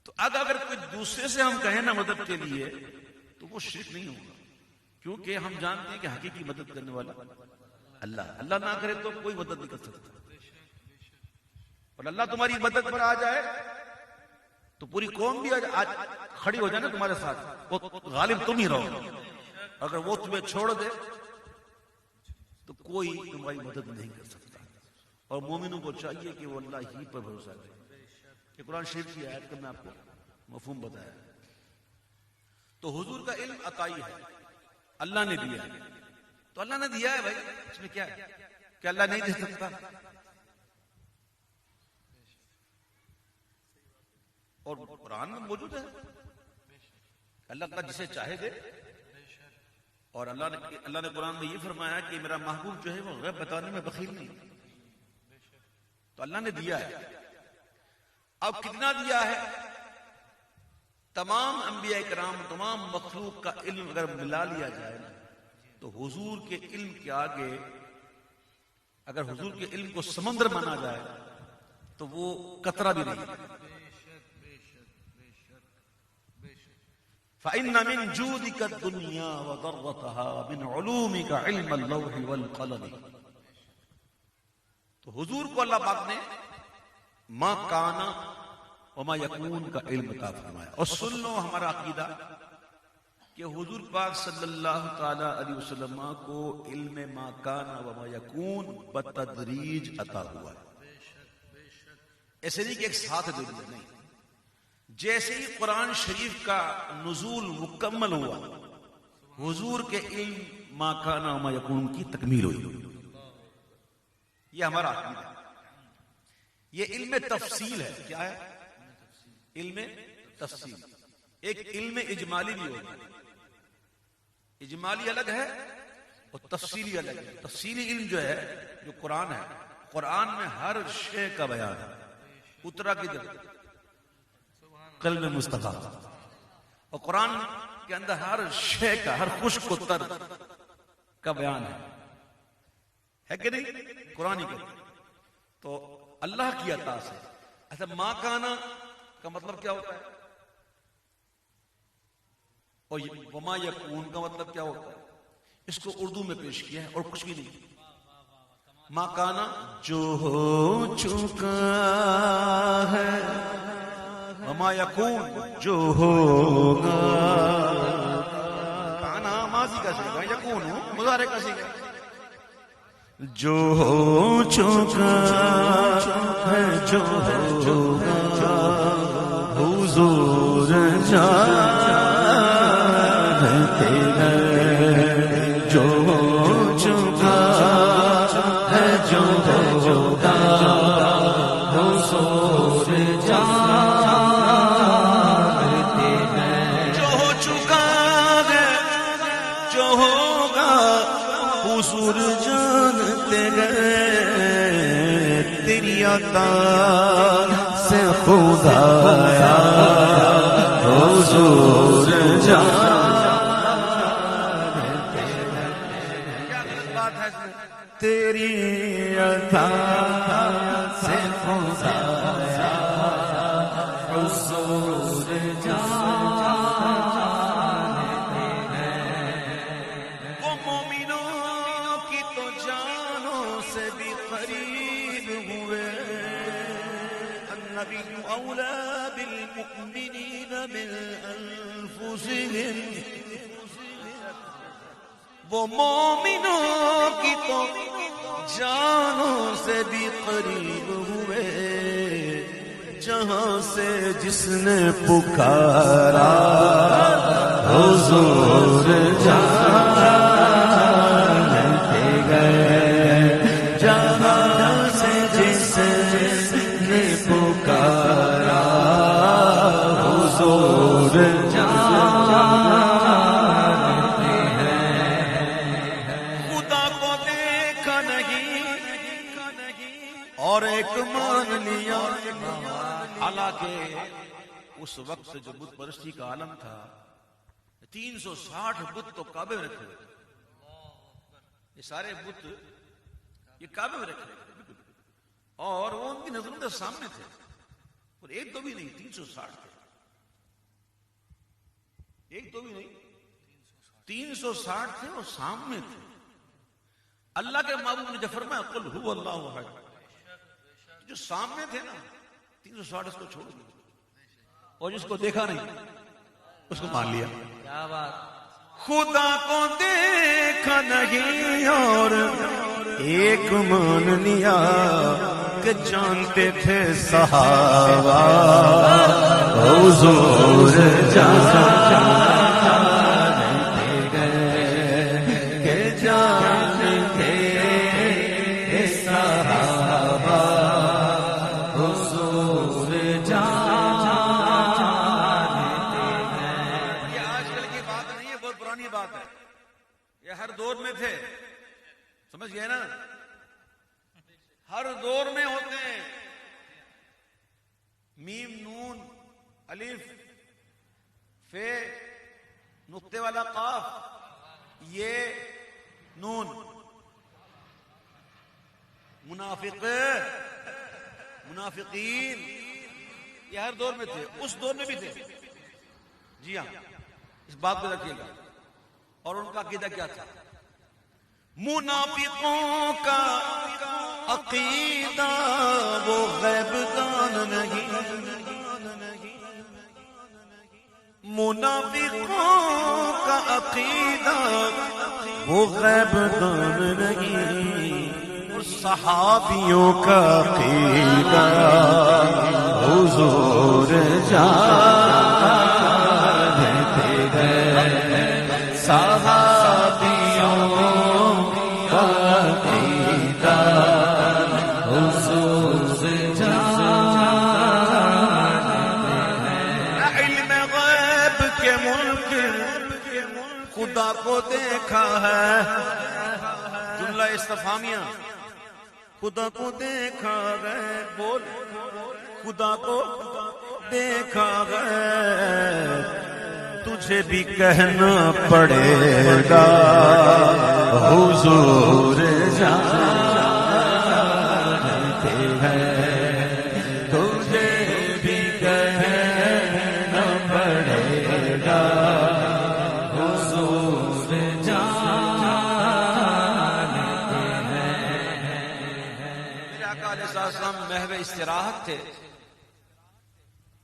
S2: تو اگر کوئی دوسرے سے ہم کہیں نا مدد کے لیے تو وہ شرک نہیں ہوگا، کیونکہ ہم جانتے ہیں کہ حقیقی مدد کرنے والا اللہ نہ کرے تو کوئی مدد نہیں کر سکتا، اور اللہ تمہاری مدد پر آ جائے تو پوری قوم بھی آج کھڑی ہو جائے نا تمہارے ساتھ، وہ غالب تم ہی رہو، اگر وہ تمہیں چھوڑ دے تو کوئی تمہاری مدد نہیں کر سکتا۔ اور مومنوں کو چاہیے کہ وہ اللہ ہی پر بھروسہ کرے۔ یہ قرآن شریف کی آیت کا میں آپ کو مفہوم بتایا۔ تو حضور کا علم عطائی ہے، اللہ نے دیا ہے، تو اللہ نے دیا ہے بھائی، اس میں کیا ہے کہ اللہ نہیں دے سکتا؟ اور قرآن میں موجود ہے اللہ کا جسے چاہے دے، اور اللہ نے قرآن میں یہ فرمایا کہ میرا محبوب جو ہے وہ غیب بتانے میں بخیل نہیں، تو اللہ نے دیا ہے۔ اب کتنا دیا ہے؟ تمام انبیاء کرام، تمام مخلوق کا علم اگر ملا لیا جائے تو حضور کے علم کے آگے، اگر حضور کے علم کو سمندر مانا جائے تو وہ قطرہ بھی نہیں۔ فَإِنَّ مِن جُودِكَ الدُّنْيَا وَضَرَّتَهَا مِنْ عُلُومِكَ عِلْمَ اللَّوْحِ وَالْقَلَمِ۔ تو حضور کو اللہ پاک نے ما کانا وما یکون کا علم عطا فرمایا۔ اور سن لو ہمارا عقیدہ کہ حضور پاک صلی اللہ تعالی علیہ وسلم کو علم ما کانا وما یکون بتدریج عطا ہوا ہے، ایسے نہیں کہ ایک ساتھ دے دیا، نہیں، جیسے ہی قرآن شریف کا نزول مکمل ہوا حضور کے علم ما کانا وما یکون کی تکمیل ہوئی۔ یہ ہمارا عقیدہ ہے۔ یہ علم تفصیل ہے، کیا ہے؟ علم تفصیل۔ ایک علم اجمالی بھی ہوتا ہے، اجمالی الگ ہے اور تفصیلی الگ ہے۔ تفصیلی علم جو ہے، جو قرآن ہے، قرآن میں ہر شے کا بیان ہے، اترا کی طرف قلب مصطفیٰ، اور قرآن کے اندر ہر شے کا، ہر خشک و تر کا بیان ہے کہ نہیں؟ قرآن ہی کا۔ تو اللہ کی عطا سے ایسا ما کانا کا مطلب کیا ہوتا ہے، اور وما یکون کا مطلب کیا ہوتا ہے، اس کو اردو میں پیش کیا ہے اور کچھ بھی نہیں۔ ما کانا
S3: جو ہو چکا ہے،
S2: وما یکون
S3: جو ہوگا،
S2: کانا ماضی کا سیگا، یکون مضارع کا سیگا۔
S3: جو ہو چکا ہے، جو ہوگا، حضور جانتے ہیں جو ہو چکا ہے جو ہو چکا حضور جانتے ہیں جو ہو چکا ہے جو ہوگا حضور جانتے ہیں تیری عطا سے خدایا حضور جانتے ہیں تیری عطا سے خدایا حضور جانتے ہیں وہ مومنوں کی تو جانوں سے بھی قریب ہوئے النبی اولا بالمؤمنین من انفسهم وہ مومنوں کی تو جانوں سے بھی قریب ہوئے جہاں سے جس نے پکارا حضور جانتے گئے جہاں سے جس نے پکارا حضور جانتے ہیں خدا کو دیکھا نہیں اور ایک مان لیا
S2: حالانکہ اس وقت جو بت پرستی کا عالم تھا 360 بت تو کعبے میں رکھے ہوئے تھے یہ سارے بت یہ کعبے میں رکھے ہوئے تھے اور وہ ان کی نظروں کے سامنے تھے اور ایک دو بھی نہیں 360 تھے ایک دو بھی نہیں 360 تھے اور سامنے تھے اللہ کے محبوب نے جب فرمایا قل هو اللہ احد جو سامنے تھے نا 360 اس کو چھوڑ دیا اور جس کو دیکھا نہیں اس کو مان لیا
S4: کیا بات
S3: خدا کو دیکھا نہیں اور ایک مان لیا کہ جانتے تھے صحابہ حضور جانتے گئے کہ جانتے تھے صحابہ حضور جانتے
S2: یہ آج کل کی بات نہیں ہے بہت پرانی بات ہے یہ ہر دور میں تھے سمجھ گئے نا ہر دور میں ہوتے ہیں میم نون الف فے نقطے والا قاف یہ نون منافقین یہ ہر دور میں تھے اس دور میں بھی تھے جی ہاں اس بات کو رکھیے گا اور ان کا عقیدہ کیا تھا
S3: منافقوں کا عقیدہ وہ غیب دان نہیں منافقوں کا عقیدہ وہ غیب دان نہیں صحابیوں کا عقیدہ حضور جانتے گئے صحابیوں کا عقیدہ حضور جانتے ہیں علم غیب کے ملک خدا کو دیکھا ہے
S2: جملہ استفہامیہ
S3: خدا کو دیکھا گئے بول خدا کو دیکھا گئے تجھے بھی کہنا پڑے گا حضور جانتے ہیں تجھے بھی کہنا پڑے گا حضور جانتے ہیں
S2: السلام محو استراحت تھے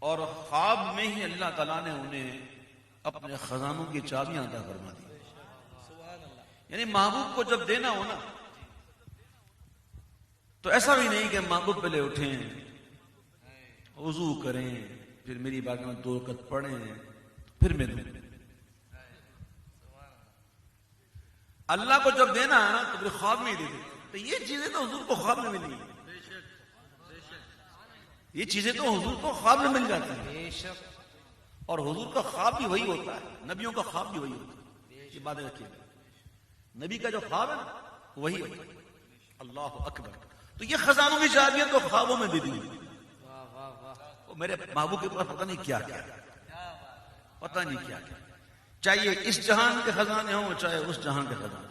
S2: اور خواب میں ہی اللہ تعالیٰ نے انہیں اپنے خزانوں کی چابیاں عطا فرما دی یعنی محبوب کو جب دینا ہو نا تو ایسا بھی نہیں کہ محبوب پہلے اٹھیں وضو کریں
S1: پھر میری بارگاہ میں 2 رکعت پڑھیں پھر میں دوں. اللہ کو جب دینا ہے نا تو پھر خواب میں ہی دے دے. تو یہ چیزیں تو حضور کو خواب میں ملی. یہ چیزیں تو حضور کو خواب میں مل جاتی ہیں. اور حضور کا خواب بھی وہی ہوتا ہے, نبیوں کا خواب بھی وہی ہوتا ہے. یہ باتیں رکھیے, نبی کا جو خواب ہے نا وہی ہوتا ہے. اللہ اکبر. تو یہ خزانوں کی چابیاں تو خوابوں میں دے دی. میرے محبوب کے پاس پتہ نہیں کیا کیا, پتہ نہیں کیا کیا. چاہیے اس جہان کے خزانے ہوں چاہے اس جہان کے خزانے.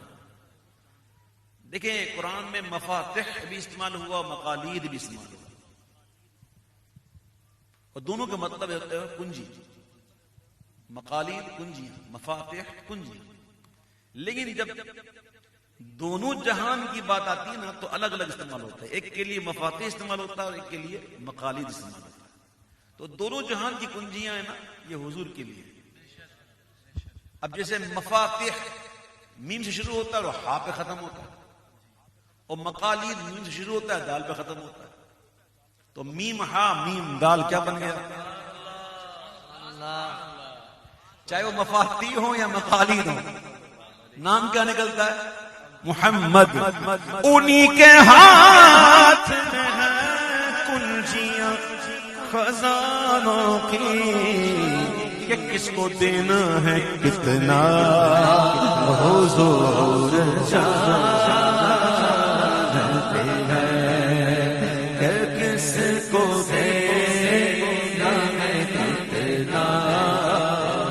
S1: دیکھیں قرآن میں مفاتح بھی استعمال ہوا, مقالید بھی استعمال ہوا, اور دونوں کے مطلب ہوتے ہیں کنجی. مقالید کنجی, مفاتح کنجی. لیکن جب دونوں جہان کی بات آتی ہے نا تو الگ الگ استعمال ہوتا ہے. ایک کے لیے مفاتح استعمال ہوتا ہے اور ایک کے لیے مقالید استعمال ہوتا ہے. تو دونوں جہان کی کنجیاں ہیں نا یہ حضور کے لیے. اب جیسے مفاتح میم سے شروع ہوتا ہے اور ہا پہ ختم ہوتا ہے, اور مقالید میم سے شروع ہوتا ہے دال پہ ختم ہوتا ہے. تو میم ہا میم دال کیا بن گیا؟ چاہے وہ مفاتیح ہوں یا مقالید ہوں, نام کیا نکلتا ہے؟ محمد.
S3: انہی کے ہاتھ میں ہے کنجیاں خزانوں کی, کہ کس کو دینا ہے کتنا حضور جانتے ہیں, کہ کس کو دینا ہے کتنا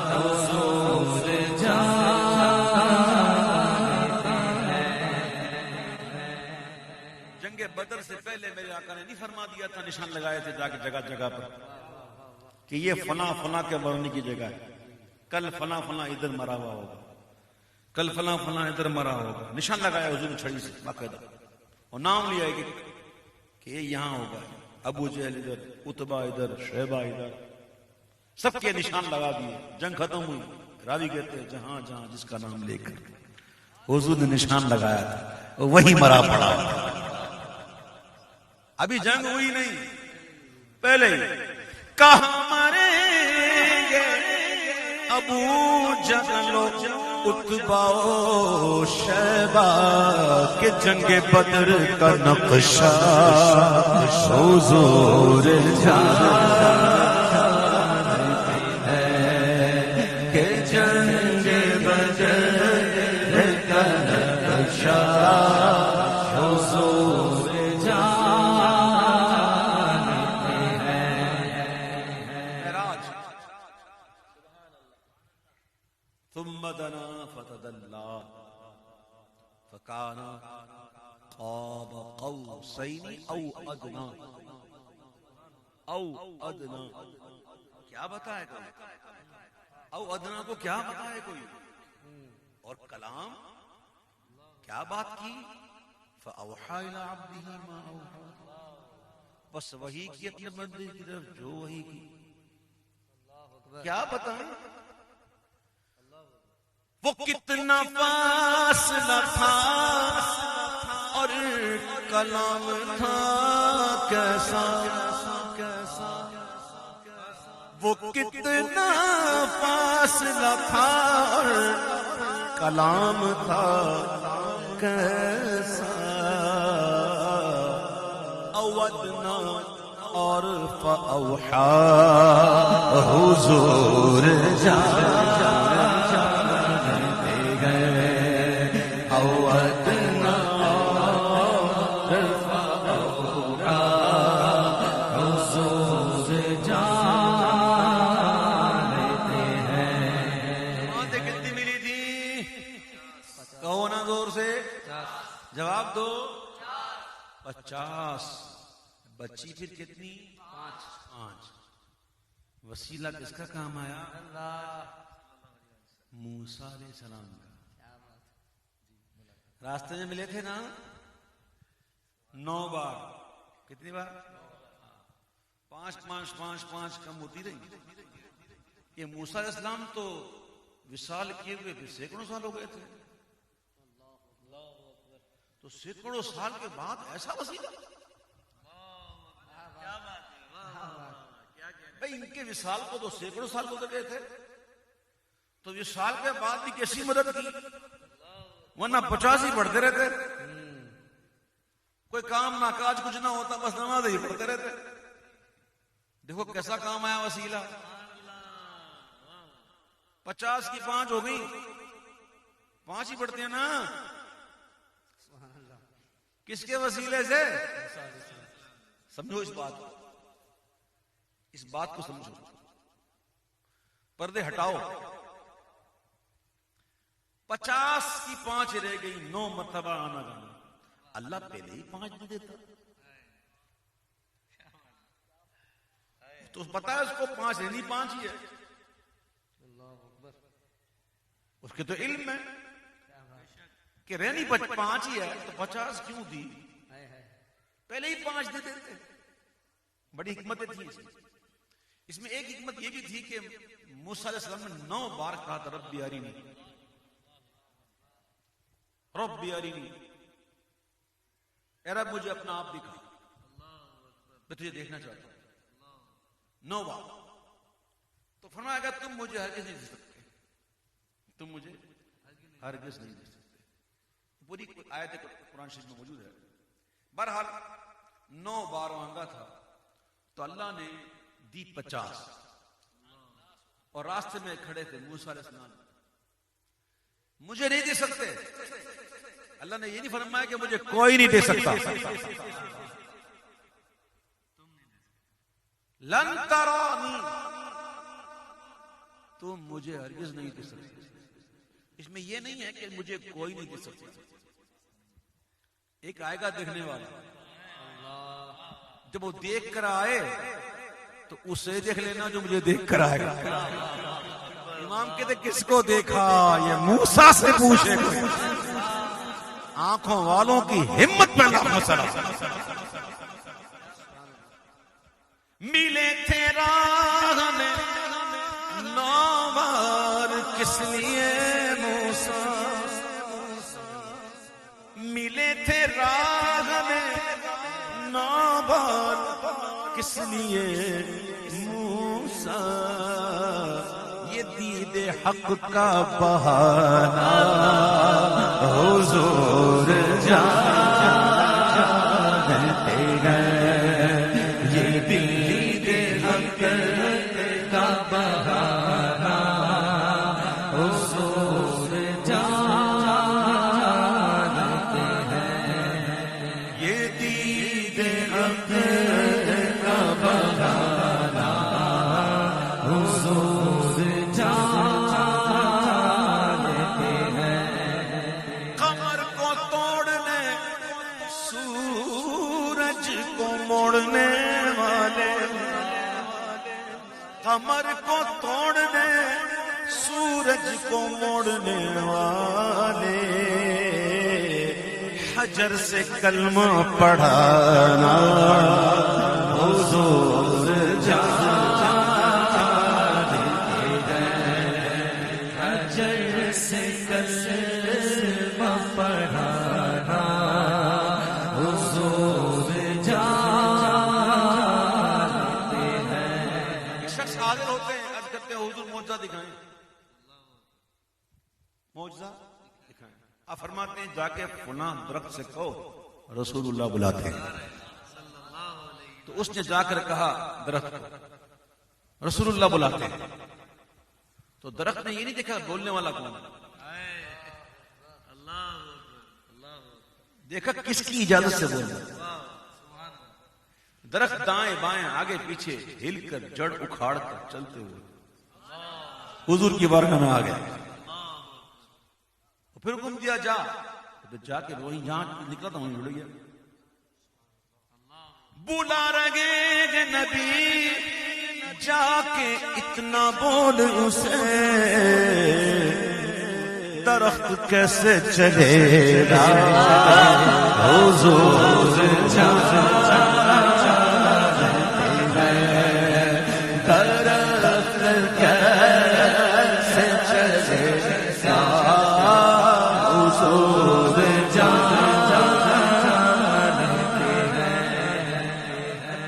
S3: حضور جانتے ہیں.
S1: جنگ بدر سے پہلے میرے آقا نے نہیں فرما دیا تھا, نشان لگائے تھے جا کے جگہ جگہ پر کہ یہ فلاں فلاں کے مرنے کی جگہ ہے, کل فلاں فلاں ادھر مرا ہوا ہوگا, کل فلاں فلاں ادھر مرا ہوگا. نشان لگایا حضور نے چھڑی سے باقاعدہ, اور نام لیا کہ یہ یہاں ہوگا, ابو جہل ادھر, اتبا ادھر, شیبہ ادھر, سب کے نشان لگا دیے. جنگ ختم ہوئی, راوی کہتے ہیں جہاں جہاں جس کا نام لے کر حضور نے نشان لگایا تھا وہی مرا پڑا. ابھی جنگ ہوئی نہیں, پہلے ہی
S3: کہاں مریں گے ابو جہل اتبا و شیبہ, کہ جنگ بدر کا نقشہ حضور جانتے ہیں, کہ جنگ بدر کا نقشہ حضور
S1: ثم دنا فتدلى فكان قاب قوسين او ادنى. کیا بتائے کوئی, او ادنا کو کیا بتائے کوئی, اور کلام کیا بات کی؟ فاوحى الى عبده ما اوحى, بس وحی کی اپنے بندے کی طرف جو وحی کی. کیا بتائیں
S3: وہ کتنا فاصلہ تھا اور کلام تھا کیسا, وہ کتنا فاصلہ تھا اور کلام تھا کیسا. اودنا اور فاوحا حضور جانتے گئے, اودنا اور فاوحا حضور جانتے ہیں.
S1: باتیں کتنی ملی تھی؟ کہو نا زور سے, جواب دو. 50. بچی پھر کتنی؟ 5. وسیلہ کس کا کام آیا؟ موسیٰ علیہ السلام کا. راستے میں ملے تھے نا 9 بار. کتنی بار؟ 5 5 5 5 کم ہوتی رہی. یہ موسیٰ علیہ السلام تو وصال کیے ہوئے پھر سینکڑوں سال ہو گئے تھے, تو سینکڑوں سال کے بعد ایسا وسیلہ. بھائی ان
S2: کے وصال کو تو سینکڑوں سال گزر گئے تھے، تو وصال کے بعد بھی کیسی مدد کی، ورنہ 50 ہی پڑھتے رہتے، کوئی کام نہ کاج کچھ نہ ہوتا، بس نماز ہی پڑھتے رہتے. دیکھو کیسا کام آیا وسیلہ. 50 کی 5 ہو گئی، 5 ہی پڑھتے ہیں نا. کس کے وسیلے سے؟ سمجھو اس بات کو، اس بات کو سمجھو. پردے ہٹاؤ. 50 کی 5 رہ گئی، 9 مرتبہ آنا جانا. اللہ پہلے ہی 5 نہیں دیتا تو پتا ہے اس کو 5 ہے نہیں 5 ہی ہے. اس کے تو علم ہے کہ رہنی 5 ہی ہے تو 50 کیوں دی، پہلے ہی 5 دے دیتے. بڑی حکمتیں تھیں اس میں. ایک حکمت یہ بھی تھی کہ موسیٰ علیہ السلام نے 9 بار کہا تھا رب ارینی، رب ارینی، اے رب مجھے اپنا آپ دکھا، میں تجھے دیکھنا چاہتا ہوں. 9 بار. تو فرمایا گا تم مجھے ہرگز نہیں دے سکتے، تم مجھے ہرگز نہیں دے سکتے. پوری آیت قرآن شریف میں موجود ہے. بہرحال 9 بار مانگا تھا تو اللہ نے دی 50. اور راستے میں کھڑے تھے موسیٰ علیہ السلام، مجھے نہیں دے سکتے. اللہ نے یہ نہیں فرمایا کہ مجھے کوئی نہیں دے سکتا. لن ترانی، تم مجھے ہرگز نہیں دے سکتے. اس میں یہ نہیں ہے کہ مجھے کوئی نہیں دے سکتا. ایک آئے گا دیکھنے والا، جب وہ دیکھ کر آئے تو اسے دیکھ لینا جو مجھے دیکھ کر آئے گا. امام کہتے کس کو دیکھا؟ یہ موسیٰ سے پوچھے. آنکھوں والوں کی ہمت میں نہ مسئلہ. ملے تھے راہ میں 9 بار کس لیے موسیٰ، ملے تھے راہ میں 9 بار کس لیے موسیٰ. یہ دید حق کا بہانہ حضور جانتے ہیں، یہ دید حق کا بہانہ حضور جانتے ہیں. یہ دید حق کا بہانہ حضور جانتے ہیں. قمر کو توڑنے، سورج کو موڑنے والے، قمر کو توڑنے، سورج کو موڑنے والے، حجر سے کلمہ پڑھانا حضور جانتے ہیں. حجر سے کلمہ پڑھانا حضور جانتے ہیں. ایک شخص حاضر ہوتے ہیں، عرض کرتے ہیں حضور معجزہ دکھائیں، معجزہ دکھائیں. آپ فرماتے ہیں جا کے فلاں درخت سے کہو رسول اللہ بلاتے ہیں. تو اس نے جا کر کہا درخت کو رسول اللہ بلاتے ہیں. تو درخت نے یہ نہیں دیکھا بولنے والا کون ہے، دیکھا کس کی اجازت سے بولنا. درخت دائیں بائیں آگے پیچھے ہل کر جڑ اکھاڑ کر چلتے ہوئے حضور کی بارگاہ میں آ گئے. پھر حکم دیا جا جا کے وہی جہاں نکلا تھا وہیں اڑ گیا. بلا رہے گے نبی جا کے اتنا بول اسے، درخت کیسے چلے گا حضور جانتے ہیں. درخت کیسے چلے گا حضور جانتے ہیں.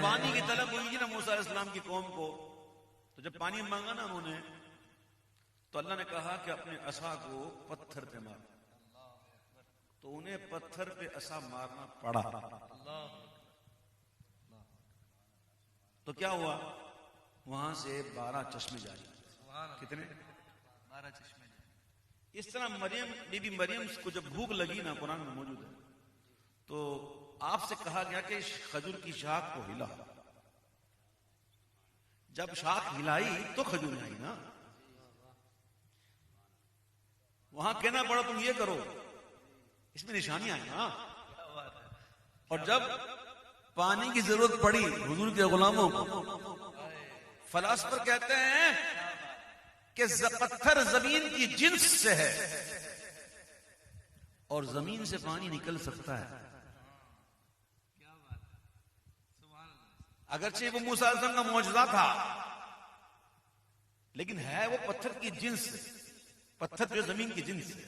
S2: پانی کی طلب ہوئی نا موسیٰ علیہ السلام کی قوم کو، تو جب پانی مانگا نا انہوں نے تو اللہ نے کہا کہ اپنے عصا کو پتھر پہ مار، تو انہیں پتھر پہ عصا مارنا پڑا۔ تو کیا ہوا؟ وہاں سے 12 چشمے جاری۔ کتنے؟
S4: 12 چشمے۔
S2: اس طرح مریم بی بی مریم کو جب بھوک لگی نا، قرآن میں موجود ہے، تو آپ سے کہا گیا کہ کھجور کی شاخ کو ہلا۔ جب شاخ ہلائی تو کھجور آئی نا۔ وہاں کہنا پڑا تم یہ کرو، اس میں نشانی آئی نا۔ اور جب پانی کی ضرورت پڑی حضور کے غلاموں کو، فلاسفر کہتے ہیں کہ پتھر زمین کی جنس سے ہے اور زمین سے پانی نکل سکتا ہے۔ اگرچہ وہ موسیٰ علیہ السلام کا معجزہ تھا، لیکن ہے وہ پتھر کی جنس سے، پتھر جو زمین کی جنس سے۔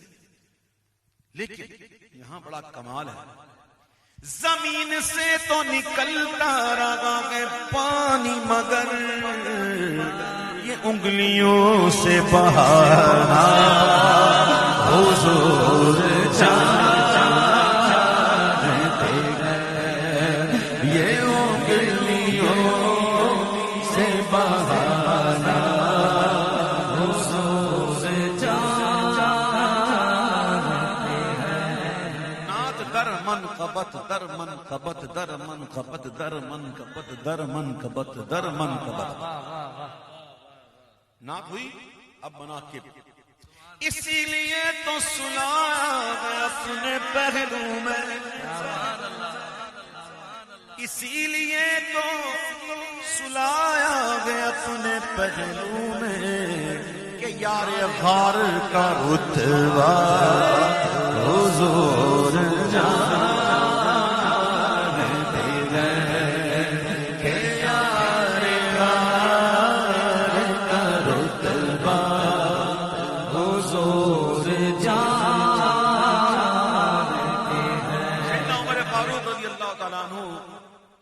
S2: لیکن یہاں بڑا کمال ہے،
S3: زمین سے تو نکلتا رہا ہے پانی، مگر یہ انگلیوں سے بہانا حضور چاہتے ہیں، یہ انگلیوں سے بہانا حضور چاہتے ہیں۔
S2: نعت در من قبت در من قبت در من قبت در من قبت در من قبت در من قبت۔ نعت ہوئی، اب مناقب۔
S3: اسی لیے تو سلایا ہے اپنے پہلو میں، اسی لیے تو سلایا ہے اپنے پہلو میں کہ یار غار کا رتبہ حضور جانتے ہیں کہ یار غار کا رتبہ حضور جانتے ہیں۔
S2: سیدنا عمر فاروق رضی اللہ تعالیٰ عنہ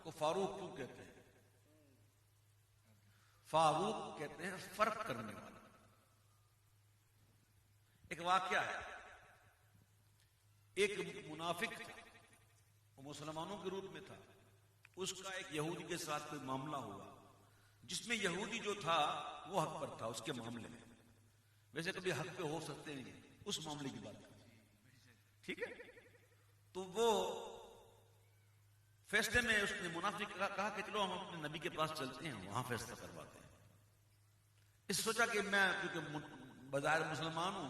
S2: کو فاروق کیوں کہتے ہیں؟ فاروق کہتے ہیں فرق کرنے والا۔ ایک واقعہ ہے، ایک منافق تھا، وہ مسلمانوں کے روپ میں تھا، اس کا ایک یہودی کے ساتھ کوئی معاملہ ہوا جس میں یہودی جو تھا وہ حق پر تھا اس کے معاملے میں۔ ویسے کبھی حق پہ ہو سکتے ہیں، اس معاملے کی بات کریں، ٹھیک ہے؟ تو وہ فیصلے میں اس نے منافق کہا کہ چلو ہم اپنے نبی کے پاس چلتے ہیں، وہاں فیصلہ کرواتے ہیں۔ اس سوچا کہ میں کیونکہ بظاہر مسلمان ہوں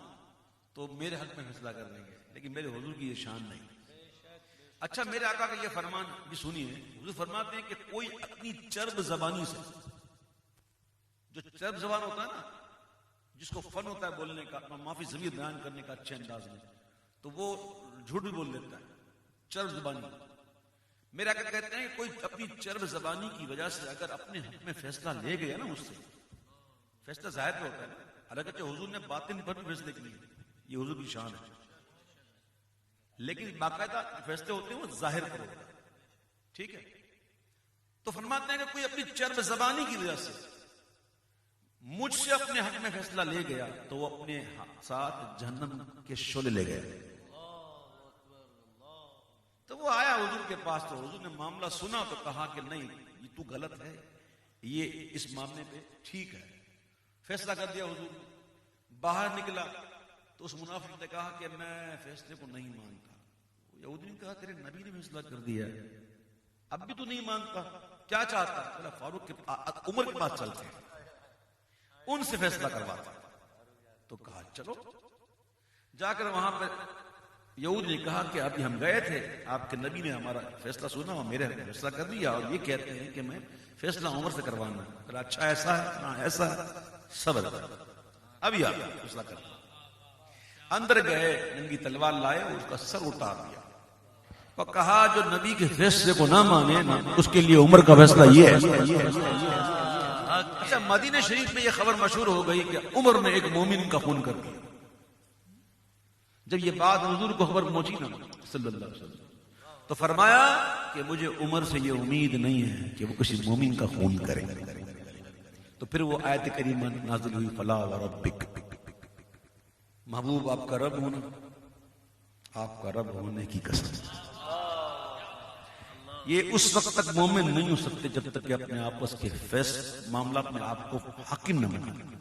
S2: تو میرے حق میں فیصلہ کر لیں گے، لیکن میرے حضور کی یہ شان نہیں۔ اچھا میرے آقا کا یہ فرمان بھی سنیے، حضور فرماتے ہیں کہ کوئی اپنی چرب زبانی سے، جو چرب زبان ہوتا ہے نا، جس کو فن ہوتا ہے بولنے کا، اپنا معافی ضمیر بیان کرنے کا اچھے انداز میں، تو وہ جھوٹ بھی بول لیتا ہے، چرب زبانی۔ میرے آقا کہتے ہیں کہ کوئی اپنی چرب زبانی کی وجہ سے اگر اپنے حق میں فیصلہ لے گیا نا مجھ سے، فیصلہ ظاہر پہ ہوتا ہے نا، حالانکہ حضور نے باطن پر بھی فیصلے کیے، یہ حضور کی شان ہے، لیکن باقاعدہ فیصلے ہوتے ہیں وہ ظاہر پر ہوتے ہیں، ٹھیک ہے؟ تو فرماتے ہیں کہ کوئی اپنی چرب زبانی کی وجہ سے مجھ سے اپنے حق میں فیصلہ لے گیا تو وہ اپنے ساتھ جہنم کے شعلے لے گیا۔ تو وہ آیا حضور کے پاس، تو حضور نے معاملہ سنا تو کہا کہ نہیں یہ تو غلط ہے، یہ اس معاملے پہ ٹھیک ہے، فیصلہ کر دیا حضور نے۔ باہر نکلا تو اس منافق نے کہا کہ میں فیصلے کو نہیں مانتا۔ یہودی نے کہا تیرے نبی نے فیصلہ کر دیا ہے، اب بھی تو نہیں مانتا، کیا چاہتا؟ چلا فاروق کے عمر کے پاس چلتے ہیں، ان سے فیصلہ کرواتا۔ تو کہا چلو، جا کر وہاں پہ یہودی نے کہا کہ ابھی ہم گئے تھے، آپ کے نبی نے ہمارا فیصلہ سنا اور میرے فیصلہ کر دیا، اور یہ کہتے ہیں کہ میں فیصلہ عمر سے کروانا ہے۔ اچھا ایسا ہے، ہاں ایسا ہے، صبر ابھی آپ فیصلہ کر۔ اندر گئے، ننگی تلوار لائے اور اس کا سر اتار دیا اور کہا جو نبی کے فیصلے کو نہ مانے نا، اس کے لیے عمر کا فیصلہ یہ ہے۔ اچھا مدینہ شریف میں یہ خبر مشہور ہو گئی کہ عمر نے ایک مومن کا خون کر دیا۔ جب یہ بات حضور کو خبر پہنچی نا صلی اللہ علیہ وسلم، تو فرمایا کہ مجھے عمر سے یہ امید نہیں ہے کہ وہ کسی مومن کا خون کرے۔
S1: تو پھر وہ آیت کریمہ نازل ہوئی فلا وربک، محبوب آپ کا رب ہونا، آپ کا رب ہونے کی قسم، یہ اس وقت تک مومن نہیں ہو سکتے جب تک کہ اپنے آپس کے معاملہ میں آپ کو حاکم نہ بنائیں،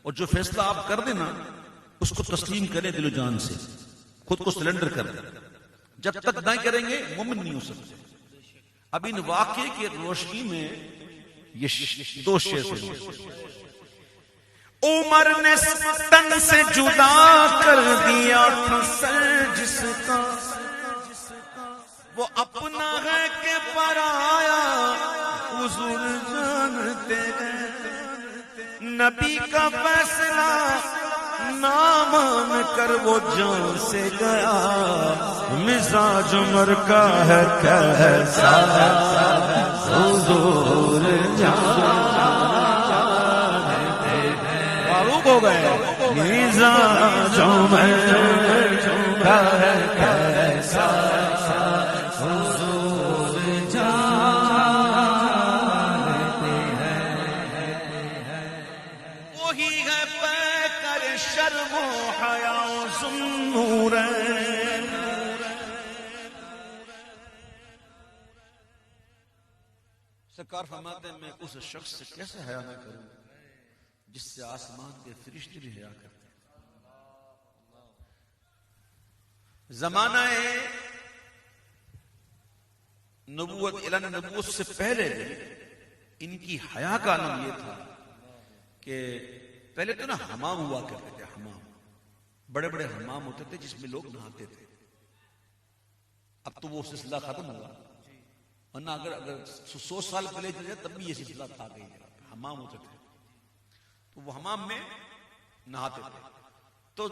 S1: اور جو فیصلہ آپ کر دیں نا اس کو تسلیم کریں دل و جان سے، خود کو سلنڈر کر دیں، جب تک نہ کریں گے مومن نہیں ہو سکتے۔ اب ان واقعے کی روشنی میں یہ دو شیز ہیں۔
S3: عمر نے تن سے جدا کر دیا تھا سر جس کا، وہ اپنا ہے کہ پرایا حضور جانتے ہیں، نبی کا فیصلہ نہ مان کر وہ جان سے گیا، مزاج عمر کا ہے کیسا حضور جانتے ہیں، فاروق ہو گئے، مزاج عمر کا ہے کیسا حضور جانتے ہیں، وہی ہے پیکر شرم و حیا ذوالنورین،
S1: سرکار فرماتے ہیں میں اس شخص سے کیسے حیا نہ کروں جس سے آسمان کے فرشتے بھی حیا کرتے ہیں۔ زمانہ نبوت اعلان نبوت سے پہلے ان کی حیا کا نام یہ تھا کہ پہلے تو نا حمام ہوا کرتے تھے، حمام بڑے بڑے حمام ہوتے تھے جس میں لوگ نہاتے تھے، اب تو وہ سلسلہ ختم ہوا، ورنہ اگر 100 سال پہلے چلے تب بھی یہ سلسلہ تھا، گئی حمام ہوتے تھے تو وہ حمام میں نہاتے تھے۔ تو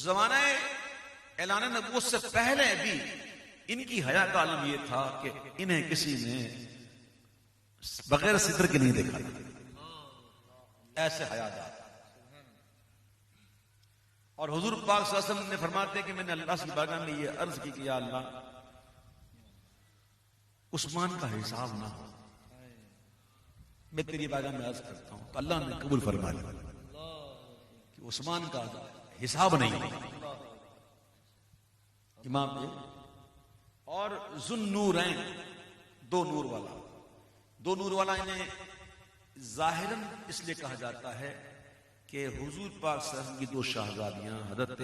S1: زمانہ اعلان نبوت سے پہلے بھی ان کی حیا کا عالم یہ تھا کہ انہیں کسی نے بغیر ستر کے نہیں دیکھا، ایسے حیادار۔ اور حضور پاک صلی اللہ علیہ وسلم نے فرماتے کہ میں نے اللہ کی بارگاہ میں یہ عرض کی کہ یا اللہ عثمان کا حساب نہ ہو، میں تیری بارگاہ میں عرض کرتا ہوں، تو اللہ نے قبول فرما لیا کہ عثمان کا حساب نہیں، امام اور ذوالنورین، دو نور والا، دو نور والا انہیں ظاہراً اس لیے کہا جاتا ہے کہ حضور پاک صلی اللہ علیہ وسلم کی دو شہزادیاں حضرت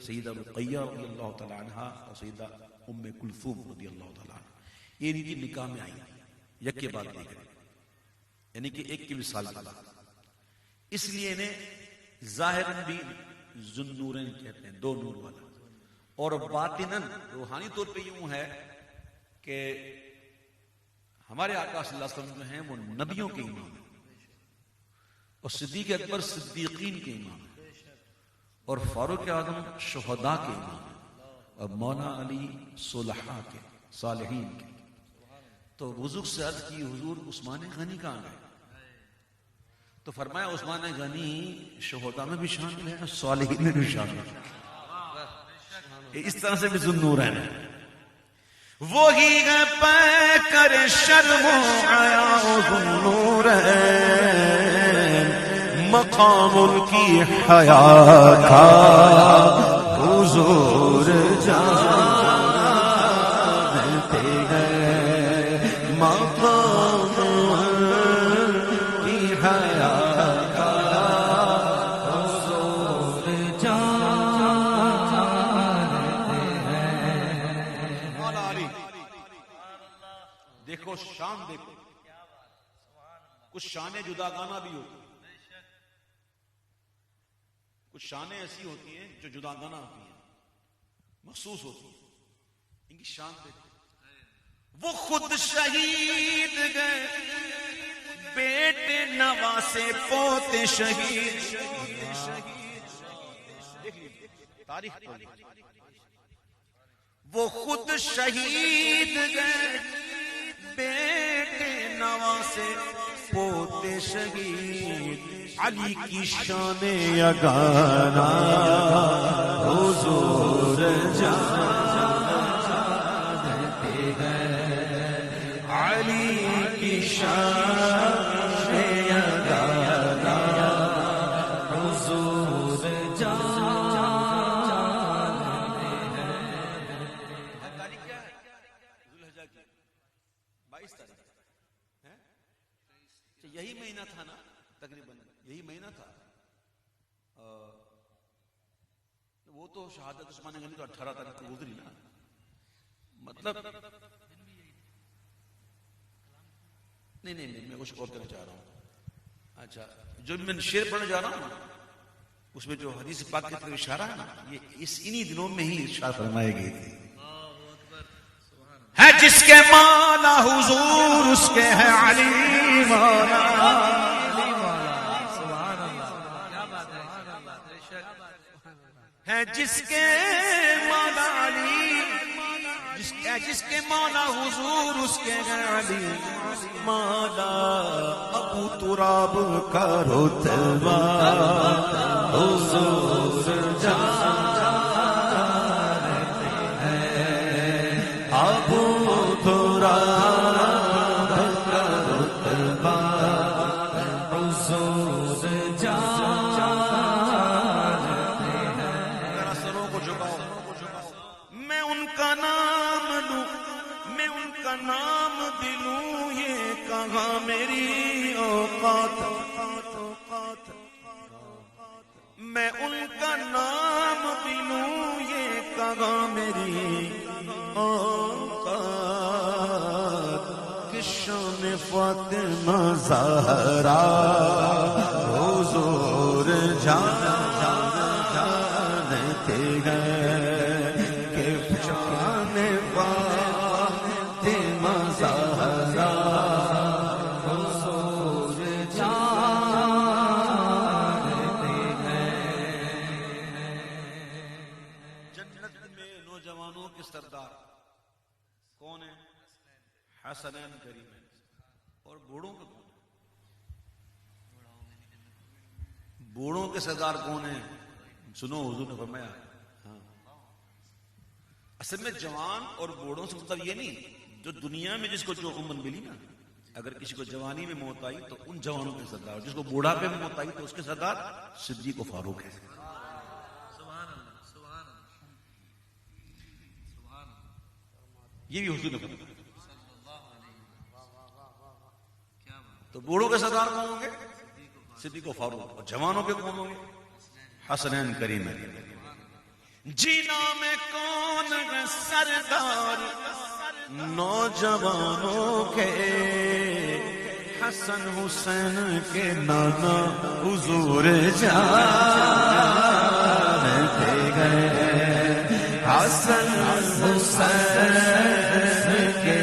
S1: سیدہ رقیہ رضی اللہ تعالیٰ عنہ اور سیدہ ام کلثوم رضی اللہ تعالیٰ عنہ، یہ ان کی نکاح میں آئی یک کے بعد دیکھ رہے، یعنی کہ ایک کی بھی سال بعد، اس لیے انہیں ظاہراً بھی ذوالنورین کہتے ہیں، دو نور والا، اور باطناً روحانی طور پہ یوں ہے کہ ہمارے آقا صلی اللہ علیہ وسلم جو ہیں وہ نبیوں کے امام ہیں، اور صدیق اکبر صدیقین کے امام ہیں، اور فاروق اعظم شہداء کے امام ہیں، اور مولا علی صلحاء کے، صالحین کے۔ تو حضور سے عرض کی حضور عثمان غنی کہاں گئے؟ تو فرمایا عثمان غنی شہداء میں بھی شامل ہے، صالحین میں بھی شامل ہے، اس طرح سے بھی ذوالنورین ہے۔
S3: وہی ہے پیکر شرم و حیا ذوالنورین، مقام ان کی حیا کا حضور جانتے ہیں، مقام ان کی حیا کا حضور جانتے ہیں۔
S1: مولا علی دیکھو شان، دیکھو کچھ شانیں جدا گانا بھی ہوتی ہیں، کچھ شانیں ایسی ہوتی ہیں جو جدا گانا ہوتی ہیں، محسوس ہوتی ہیں، ان کی شان دیکھو۔
S3: وہ خود شہید گئے، بیٹے نواسے پوتے شہید،
S1: تاریخ
S3: وہ خود شہید گئے، بیٹے نواسے پوتے شہید، علی کی شان یگانا حضور جانتے ہیں، علی کی شان یگانا
S2: اچھا یہی مہینہ تھا نا، تقریباً یہی مہینہ تھا. وہ تو شہادت عثمان غنی تو 18 تاریخ کو گزری نا. مطلب نہیں میں کچھ اور کرنا چاہ رہا ہوں. اچھا جو میں شعر پڑھنے جا رہا ہوں اس میں جو حدیث پاک کی طرف اشارہ ہے نا، یہ انہی دنوں میں ہی ارشاد فرمائی گئی تھی.
S3: ہے جس کے مولا حضور اس کے ہے علی مولا. ہے جس کے مولا علی، جس کے مولا حضور اس کے ہے علی مولا. ابو تراب کا رتبہ حضور جانتے ہیں. ابو تراب کا رتبہ حضور جانتے ہیں.
S2: سروں کو جھکاؤ.
S3: میں ان کا نام لوں، میں ان کا نام دلوں، یہ کہاں میری اوقات. میں ان کا نام دلوں، یہ کہاں میری اوقات. کہ شان فاطمہ زہرا حضور جانتے ہیں. کہ شان فاطمہ زہرا حضور جانتے ہیں.
S2: جنت میں نوجوانوں کے سردار کون ہیں؟ حسنین کریمین. اور بوڑھوں کے کون ہیں؟ بوڑھوں کے سردار کون ہیں؟ سنو حضور نے فرمایا. ہاں اصل میں جوان اور بوڑھوں سے مطلب یہ نہیں جو دنیا میں جس کو جو عمر ملی نا، اگر کسی کو جوانی میں موت آئی تو ان جوانوں کے سردار، جس کو بوڑھاپے میں موت آئی تو اس کے سردار صدیق و فاروق ہے. یہ بھی حضور نے فرمایا. تو بوڑھوں کے سردار کون ہوں گے؟ صدیق و فاروق. اور جوانوں کے کون ہوں گے؟ حسنین کریمین.
S3: جینا میں کون ہے سردار نوجوانوں کے؟ حسن حسین کے نانا حضور جانتے گئے. حسن حسین کے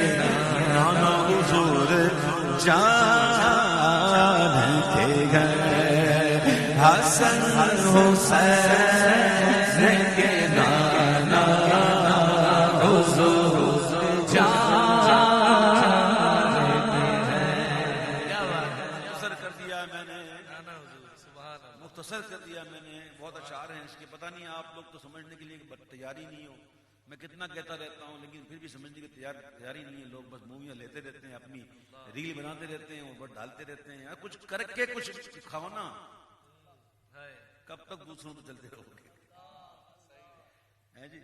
S3: نانا حضور جانتے گئے. حسن حسین کے نانا حضور
S2: مختصر کر دیا میں نے. بہت اشعار ہیں اس کے، پتہ نہیں آپ لوگ تو سمجھنے کے لیے تیاری نہیں ہو. میں کتنا کہتا رہتا ہوں لیکن پھر بھی سمجھنے کی تیاری نہیں ہے. لوگ بس موویاں لیتے رہتے ہیں، اپنی ریل بناتے رہتے ہیں، اوپر ڈالتے رہتے ہیں. یار کچھ کر کے کچھ کھاؤ نا. کب تک دوسروں پہ چلتے رہو گے؟ جی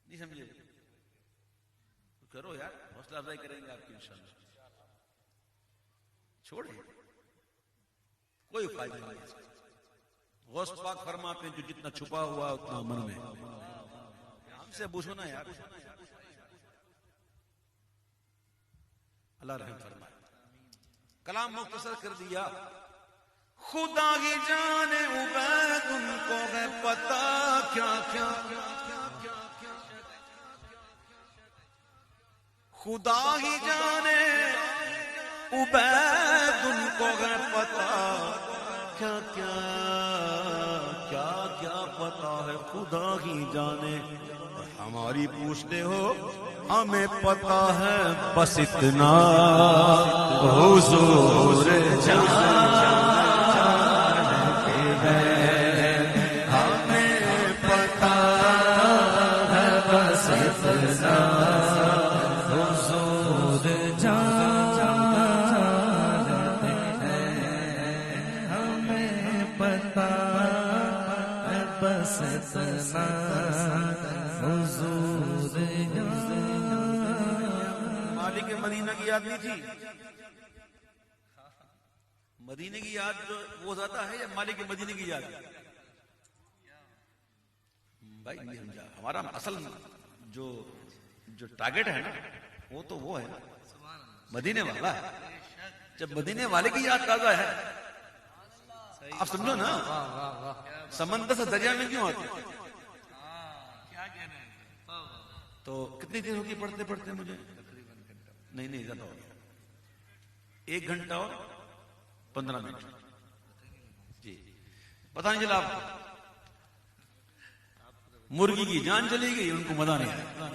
S2: نہیں سمجھے؟ کرو یار، حوصلہ افزائی کریں گے آپ کی انشاءاللہ. چھوڑیں کوئی فائدہ نہیں. غوث پاک فرماتے ہیں جو جتنا چھپا ہوا اتنا من میں. ہم سے پوچھو نا یار. اللہ رحم فرمائے. کلام مختصر کر دیا.
S3: خدا ہی جانے عبید ان کو ہے پتا کیا کیا. خدا ہی جانے عبید ان کو ہے پتا کیا کیا. کیا کیا پتا ہے خدا ہی جانے. ہماری پوچھتے ہو ہمیں پتا ہے بس اتنا حضور جانتے ہیں. ہمیں پتا ہے بس اتنا حضور جانتے ہیں. ہمیں پتا ہے بس اتنا حضور.
S2: مالک مالک مدینہ کی یاد نہیں تھی؟ مدینے کی یاد جو وہ زیادہ ہے یا مالک مدینے کی یاد؟ بھائی نہیں سمجھا، ہمارا اصل جو ٹارگٹ ہے نا وہ تو وہ ہے نا مدینے والا ہے. جب مدینے والے کی یاد تازہ ہے آپ سمجھو نا، سمندر سے دریا میں کیوں آتے؟ تو کتنی دیر ہوگی پڑھتے پڑھتے مجھے؟ نہیں زیادہ ہو گیا، 1 گھنٹہ اور 15 منٹ. جی پتہ نہیں چلا آپ کو، مرغی کی جان چلی گئی، ان کو مزہ نہیں آیا.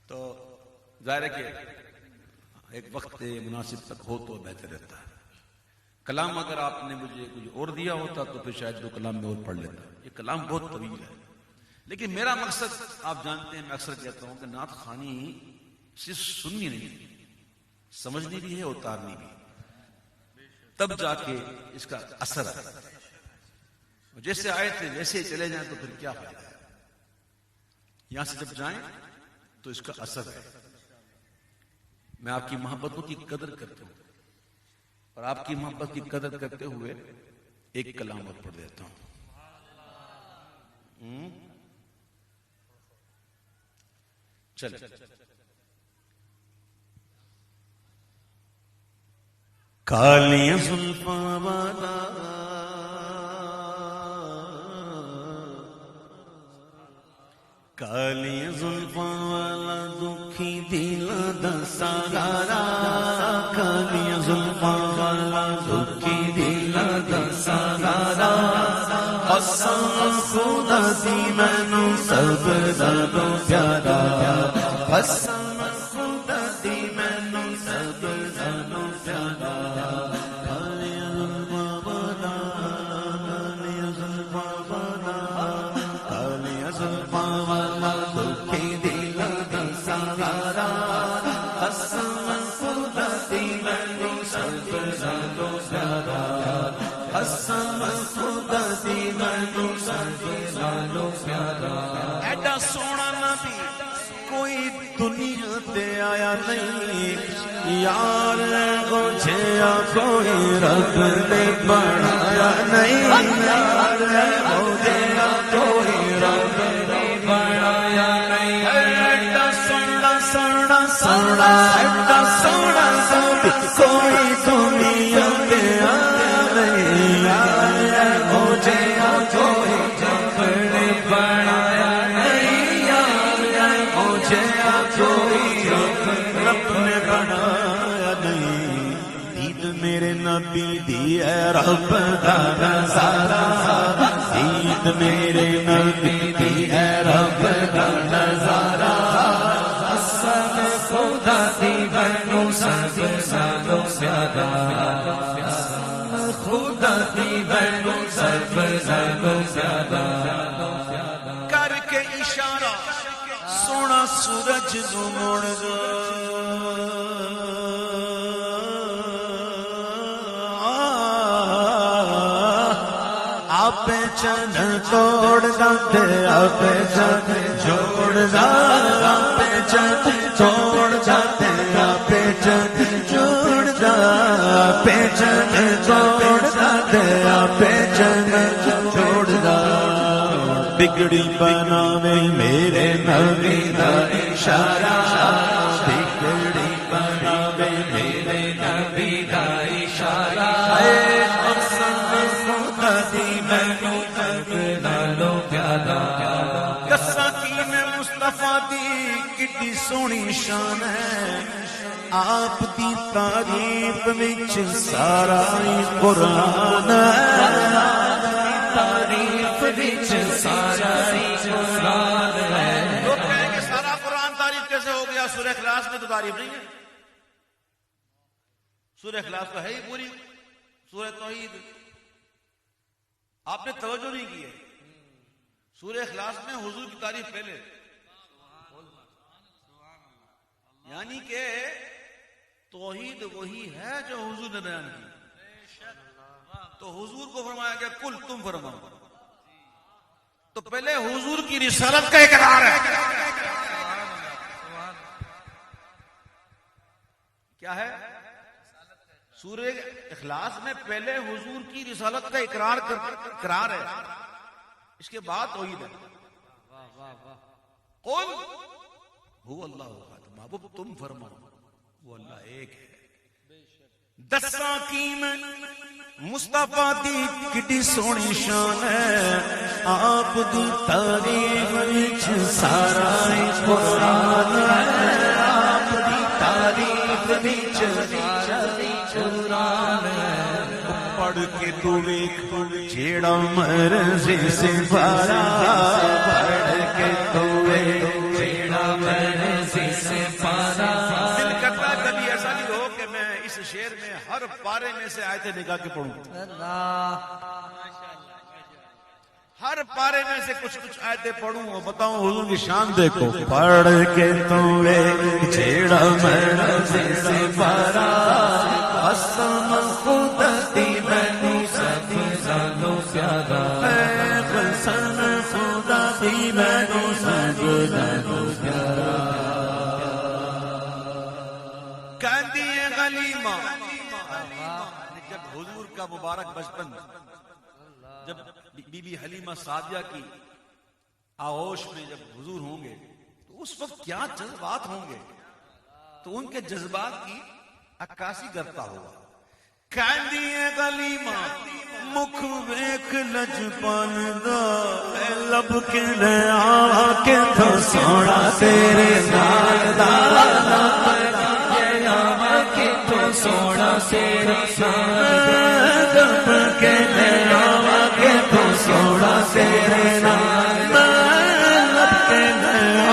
S2: تو ظاہر ہے کہ ایک وقت مناسب تک ہو تو بہتر رہتا ہے. کلام اگر آپ نے مجھے کچھ اور دیا ہوتا تو پھر شاید 2 کلام میں اور پڑھ لیتا. یہ کلام بہت طویل ہے، لیکن میرا مقصد آپ جانتے ہیں، میں اکثر کہتا ہوں کہ نعت خوانی صرف سننی نہیں، سمجھنی بھی ہے، اتارنی بھی، تب جا کے اس کا اثر ہے. جیسے آئے تھے ویسے ہی چلے جائیں تو پھر کیا فائدہ ہے؟ یہاں سے جب جائیں تو اس کا اثر ہے. میں آپ کی محبتوں کی قدر کرتا ہوں اور آپ کی محبت کی قدر کرتے ہوئے ایک کلام اور پڑھ دیتا ہوں. چل
S3: کالیاں زلفاں والا کالیاں زلفاں والا دکھی دل دا سہارا، کالیاں زلفاں والا دکھی دل دا سہارا، قسم خدا دی مینوں سب نالوں پیارا، قسم خدا دی مینوں سب نالوں پیارا. کالیاں زلفاں والا کالیاں زلفاں والا کالیاں زلفاں والا دکھی دل دا سہارا، قسم خدا دی مینوں سب نالوں پیارا، قسم خدا دی مینوں سب نالوں پیارا. ایڈا سونا نبی کوئی دنیا تے آیا نہیں، یار گوجھیا کوئی رب نے بنایا نہیں، یار گوجھیا کوئی رب نے بنایا نہیں. ایڈا سونا سونا سونا ایڈا سونا سونا کوئی دنیا تے آیا نہیں، یار گوجھیا کوئی رب نے بنایا نہیں، یار گوجھیا کوئی رب نے بنایا نہیں. دید میرے نبی دی اے رب دا نظارہ، دید میرے نبی دی اے رب دا نظارہ، قسم خدا دی مینوں سب نالوں پیارا، قسم خدا دی مینوں سب نالوں پیارا. کر کے اشارہ سونا سورج نو مڑ جا، آپ چن توڑ دے آپ چن جوڑ دا، آپ چن توڑ دے آپ چن جوڑ دا، آپ چن توڑ دے آپ چن جوڑ دا. بگڑی بناوے میرے نبی دا اشارہ، بگڑی بناوے میرے نبی دا اشارہ، قسم خدا دی مینوں سب نالوں پیارا. قسم مصطفیٰ دی کتنی سونی شان ہے، آپ دی تعریف وچ سارا قرآن ہے، تعریف وچ سارا قرآن ہے.
S2: لوگ کہیں کہ سارا قرآن تعریف کیسے ہو گیا؟ سورہ اخلاص میں تو تعریف نہیں ہے. سورہ اخلاص تو ہے ہی پوری سورہ توحید، آپ نے توجہ نہیں کی ہے. سورہ اخلاص میں حضور کی تعریف پہلے، یعنی کہ توحید وہی ہے جو حضور نے بیان کی. تو حضور کو فرمایا گیا کل تم فرماؤ، تو پہلے حضور کی رسالت کا اقرار ہے، کیا ہے؟ سورہ اخلاص میں پہلے حضور کی رسالت کا اقرار ہے، اس کے بعد توحید ہے. قل هو اللہ احد، محبوب تم فرماؤ وہ اللہ ایک ہے.
S3: دساں کی میں مصطفیٰ دی کڈی سونی شان ہے، آپ دی تعریف وچ سارا قرآن ہے، آپ دی تعریف وچ قرآن ہے. پڑھ کے تو ویکھ جیڑا مرضی سے پارا، پڑھ کے تو ویکھ جیڑا مرضی سے پارا.
S2: دل کرتا ہے کبھی ایسا نہیں ہو کہ میں اس شعر میں ہر پارے میں سے آیتیں نکال کے پڑھوں، ہر پارے میں سے کچھ آیتیں پڑھوں اور بتاؤں حضور کی شان دیکھو.
S3: پڑھ کے تو جیڑا مرضی سے پارا، قسم خدا دی مینوں سب نالوں پیارا، قسم خدا دی مینوں سب نالوں پیارا.
S2: کہندی ہے غلیمہ جب حضور کا مبارک بچپن، جب بی بی حلیمہ سعدیہ کی آغوش میں جب حضور ہوں گے تو اس وقت کیا جذبات ہوں گے، تو ان کے جذبات کی عکاسی کرتا ہوا.
S3: کہندی ہے غلیمہ مکھ ویکھ لجپال دا، لب کے لے آ کے تو سونا تیرے نال دا، لب کے آ کے تو سونا تیرے نال دا، لب کے لے آ کے تو سونا تیرے نال دا، لب کے لے آ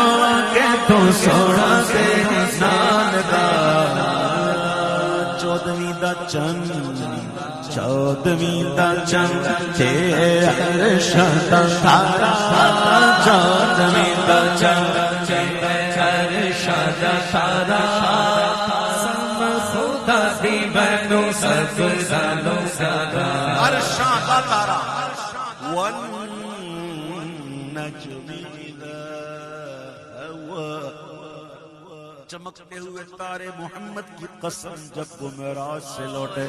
S3: کے تو سونا تیرے نال دا. چودویں دا چند، چودویں دا چند تے عرش دا تارا، چودویں دا چند تے عرش دا تارا، قسم خدا دی مینوں سب نالوں پیارا.
S2: عرش دا تارا
S3: والنجم اذا هوى، چمکتے ہوئے تارے محمد کی قسم جب وہ معراج سے لوٹے.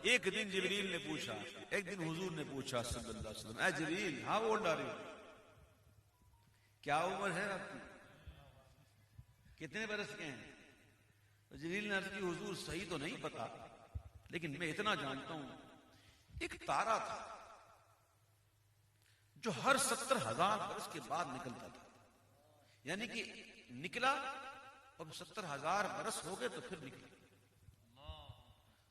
S2: ایک دن جبریل نے پوچھا، ایک دن حضور نے پوچھا صلی اللہ علیہ وسلم، اے جبریل ہاں اولڈ آر یو، کیا عمر ہے آپ کی، کتنے برس کے ہیں؟ تو جبریل نے عرض کی حضور صحیح تو نہیں پتا، لیکن میں اتنا جانتا ہوں ایک تارا تھا جو ہر 70,000 برس کے بعد نکلتا تھا، یعنی کہ نکلا اور 70,000 برس ہو گئے تو پھر نکلا.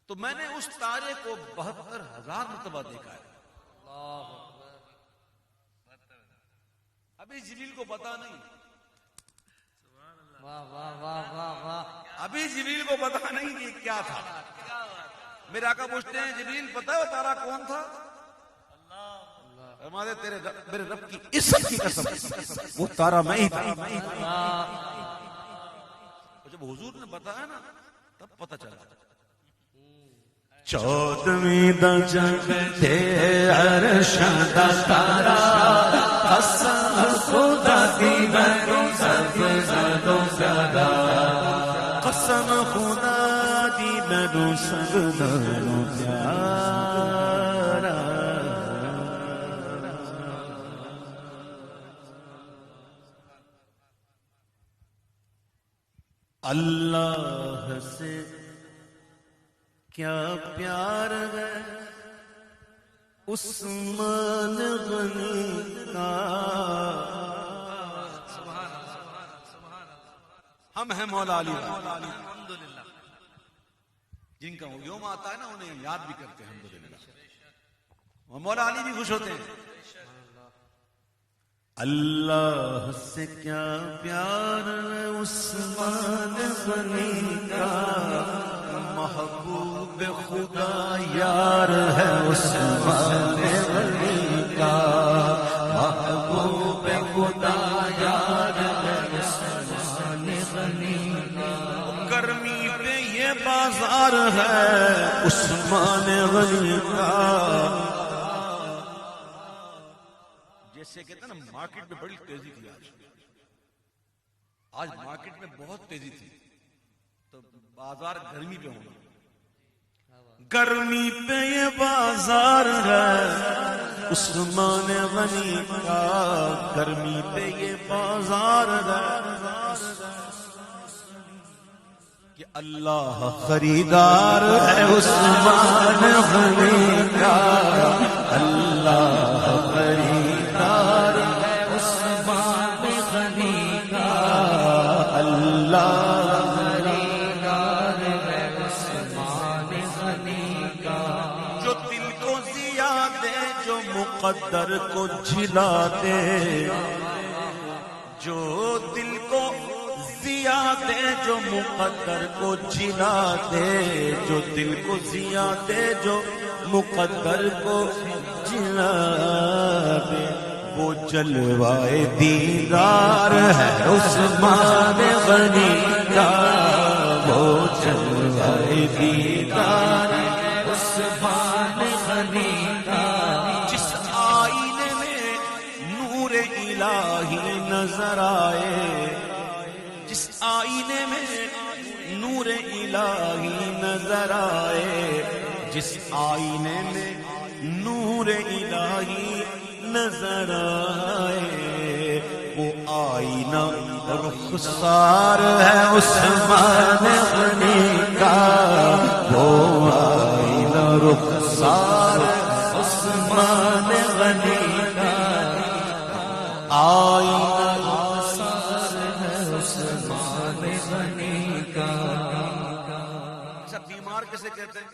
S2: تو میں نے اس تارے کو 72,000 مرتبہ دیکھا ہے. ابھی جبریل کو پتا نہیں، ابھی جبریل کو پتا نہیں کہ کیا تھا. میرے آقا پوچھتے ہیں جبریل پتا ہے وہ تارا کون تھا؟ فرماتے تیرے میرے رب کی عزت کی قسم وہ تارا میں ہی تھا. جب حضور نے بتایا نا تب پتہ چلا.
S3: چودویں دا چند تے عرش دا تارا، قسم خدا دی مینوں سب نالوں پیارا، قسم خدا دی مینوں سب نالوں پیارا. اللہ سے کیا پیار ہے عثمان غنی کا،
S2: ہم ہیں مولا علی الحمدللہ، جن کا یوم آتا ہے نا انہیں یاد بھی کرتے ہیں الحمدللہ، وہ مولا علی بھی خوش ہوتے ہیں.
S3: اللہ سے کیا پیار ہے عثمان غنی کا، محبوب خدا یار ہے عثمان غنی کا، محبوب خدا یار ہے عثمان غنی کا. گرمی پہ یہ بازار ہے عثمان غنی کا.
S2: جیسے کہتے ہیں نا مارکیٹ میں بڑی تیزی تھی، آج مارکیٹ میں بہت تیزی تھی. تو بازار گرمی پہ ہونا.
S3: گرمی پہ یہ بازار ہے عثمان غنی کا، گرمی پہ یہ بازار ہے کہ اللہ خریدار ہے عثمان غنی کا، اللہ خریدار ہے عثمان غنی کا، اللہ مقدر کو جھلا دے، جو دل کو ضیا دے، جو مقدر کو جھلا دے، جو دل کو ضیا دے، جو مقدر کو جھلا دے، وہ جلوائے دیدار ہے عثمان غنی کا، وہ جلوائے دیدار ہے عثمان غنی کا، الہی نظر آئے، جس آئینے میں نور الہی نظر آئے، جس آئینے میں نور الہی نظر آئے، وہ آئینہ رخسار ہے عثمان غنی کا، وہ آئینہ رخسار ہے عثمان غنی کا، آئینہ ہے عثمان غنی کا.
S2: اچھا بیمار کسے کہتے ہیں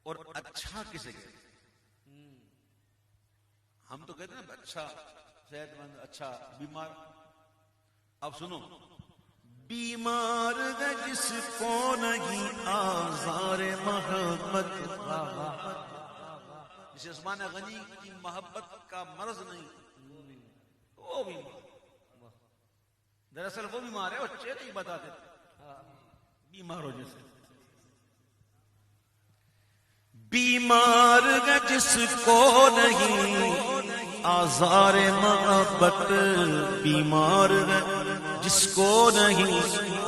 S2: اور اچھا کسے کہتے ہیں؟ ہم تو کہتے ہیں اچھا صحت مند، اچھا بیمار. اب سنو،
S3: بیمار ہے جس کو نہیں آزار محبت،
S2: جسے عثمان غنی کی محبت کا مرض نہیں، وہ بیمار. دراصل وہ بیمار ہے، وہ چہرے ہی بتاتے بیمار ہو جیسے.
S3: بیمار ہے جس کو نہیں آزار محبت، بیمار ہے جس کو نہیں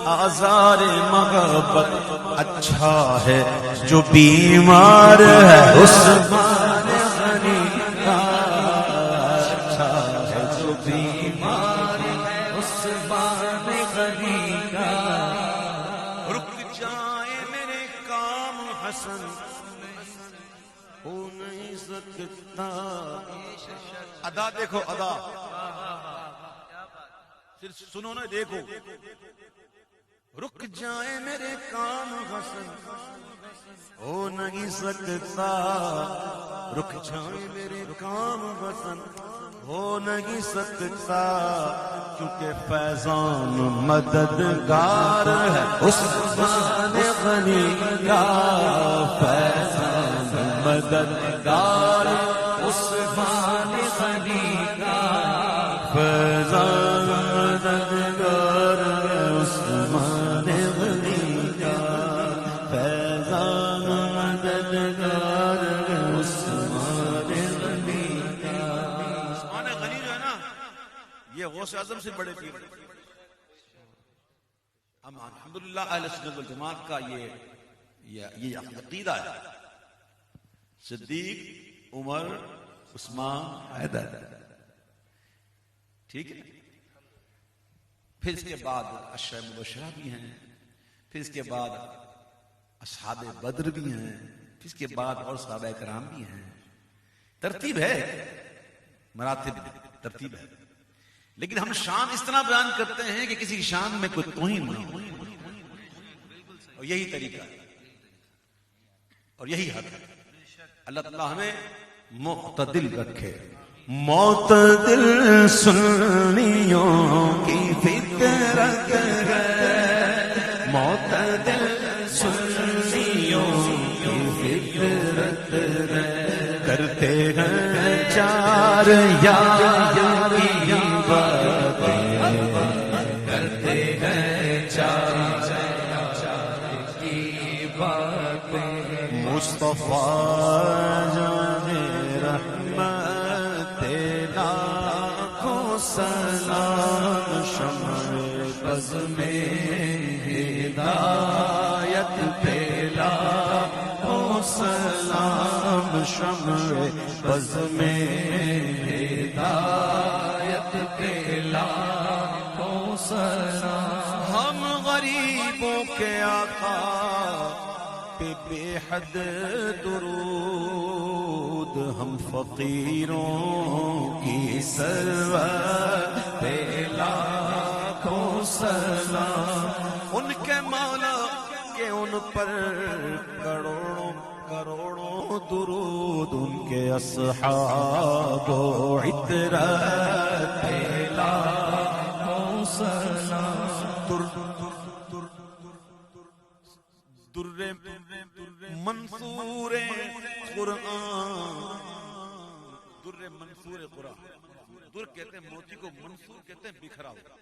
S3: آزار محبت، اچھا ہے جو بیمار ہے عثمان غنی کا، اچھا ہے جو بیمار ہے عثمان غنی کا. رک جائے میرے کام حسن ہو نہیں سکتا.
S2: ادا دیکھو، ادا صرف سنو نا، دیکھو.
S3: رک جائے میرے کام حسن ہو نہیں سکتا، رک جائے میرے کام حسن ہو نہیں سکتا، کیونکہ فیضان مددگار ہے عثمان غنی کا، فیضان مددگار عثمان غنی کا، فیضان مددگار عثمان غنی کا، فیضان مددگار عثمان غنی کا.
S2: عثمان غنی جو ہے نا، یہ غوث اعظم سے بڑے پیر. ہم الحمدللہ اہل سنت والجماعت کا یہ عقیدہ ہے. صدیق، عمر، عثمان، حیدر، ٹھیک ہے. پھر اس کے بعد عشرہ مبشرہ بھی ہیں، پھر اس کے بعد اصحاب بدر بھی ہیں، پھر اس کے بعد اور صحابہ کرام بھی ہیں. ترتیب ہے، مراتب ترتیب ہے. لیکن ہم شان اس طرح بیان کرتے ہیں کہ کسی شان میں کوئی توہین نہ ہو، اور یہی طریقہ ہے اور یہی حق ہے. اللہ تعالیٰ ہمیں معتدل رکھے.
S3: معتدل سنیوں کی فطرت ہے، معتدل سنیوں کی فطرت ہے، کرتے ہیں چار یار کی باتیں، کرتے ہیں چار کی باتیں. مصطفیٰ جانے رحمت لاکھوں سلام، شمع بز میں ہدایت پہ لاکھوں سلام، شمع بز میں ہدایت پہ لاکھوں سلام۔ ہم غریبوں کے آقا پہ بے حد درود، ہم فقیروں کی سرور پہ لاکھوں سلام۔ ان کے مولا کہ ان پر کروڑوں کروڑوں درود، ان کے اصحاب و عطرت پہ لاکھوں سلام۔ در منصور قرآن، در منصور قرآن، در کہتے ہیں موتی کو، منصور کہتے ہیں بکھرا ہوا،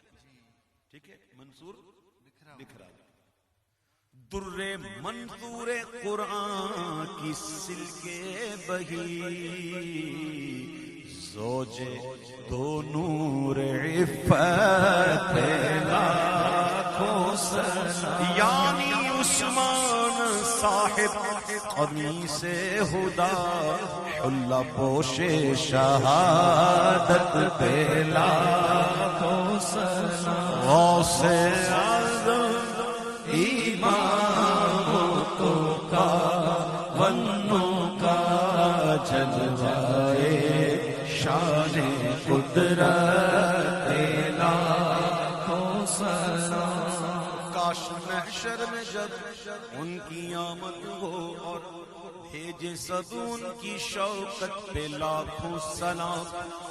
S3: ٹھیک ہے، منصور بکھرا ہوا۔ در منصور قرآن کی سلکے بہی، زوج دو نور عفت پہ لاکھوں سلام۔ یعنی عثمان صاحب قمیص ہدا، حلہ پوش شہادت پہ لاکھوں سلام۔ غوث اعظم اماموں کا ونوں کا جلوائے شان قدرت لاکھوں سلام۔ کاش محشر میں جب ان کی آمد ہو اور بھیجے سب ان کی شوقت پہ لاکھوں سلام،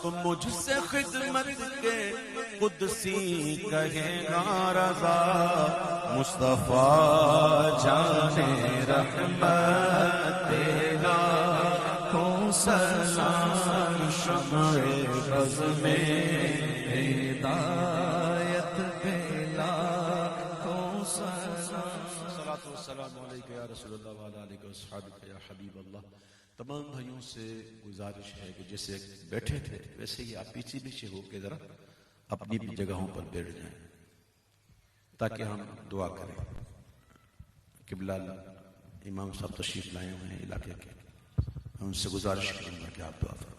S3: تو مجھ سے خدمت کے قدسی کہے گا رضا، مصطفیٰ جان رحمت پہ لاکھوں سلام، شمع بز میں ہدایت پہ لاکھوں سلام۔
S1: الصلاۃ والسلام علیک یا رسول اللہ وعلی آلک واصحابک یا حبیب اللہ۔ تمام بھائیوں سے گزارش ہے کہ جیسے بیٹھے تھے ویسے ہی آپ پیچھے پیچھے ہو کے ذرا اپنی بھی جگہوں پر بیٹھ جائیں تاکہ ہم دعا کریں۔ قبلہ امام صاحب تشریف لائے ہوئے ہیں علاقے کے، ہم ان سے گزارش کروں گا کہ آپ دعا فرمائیں۔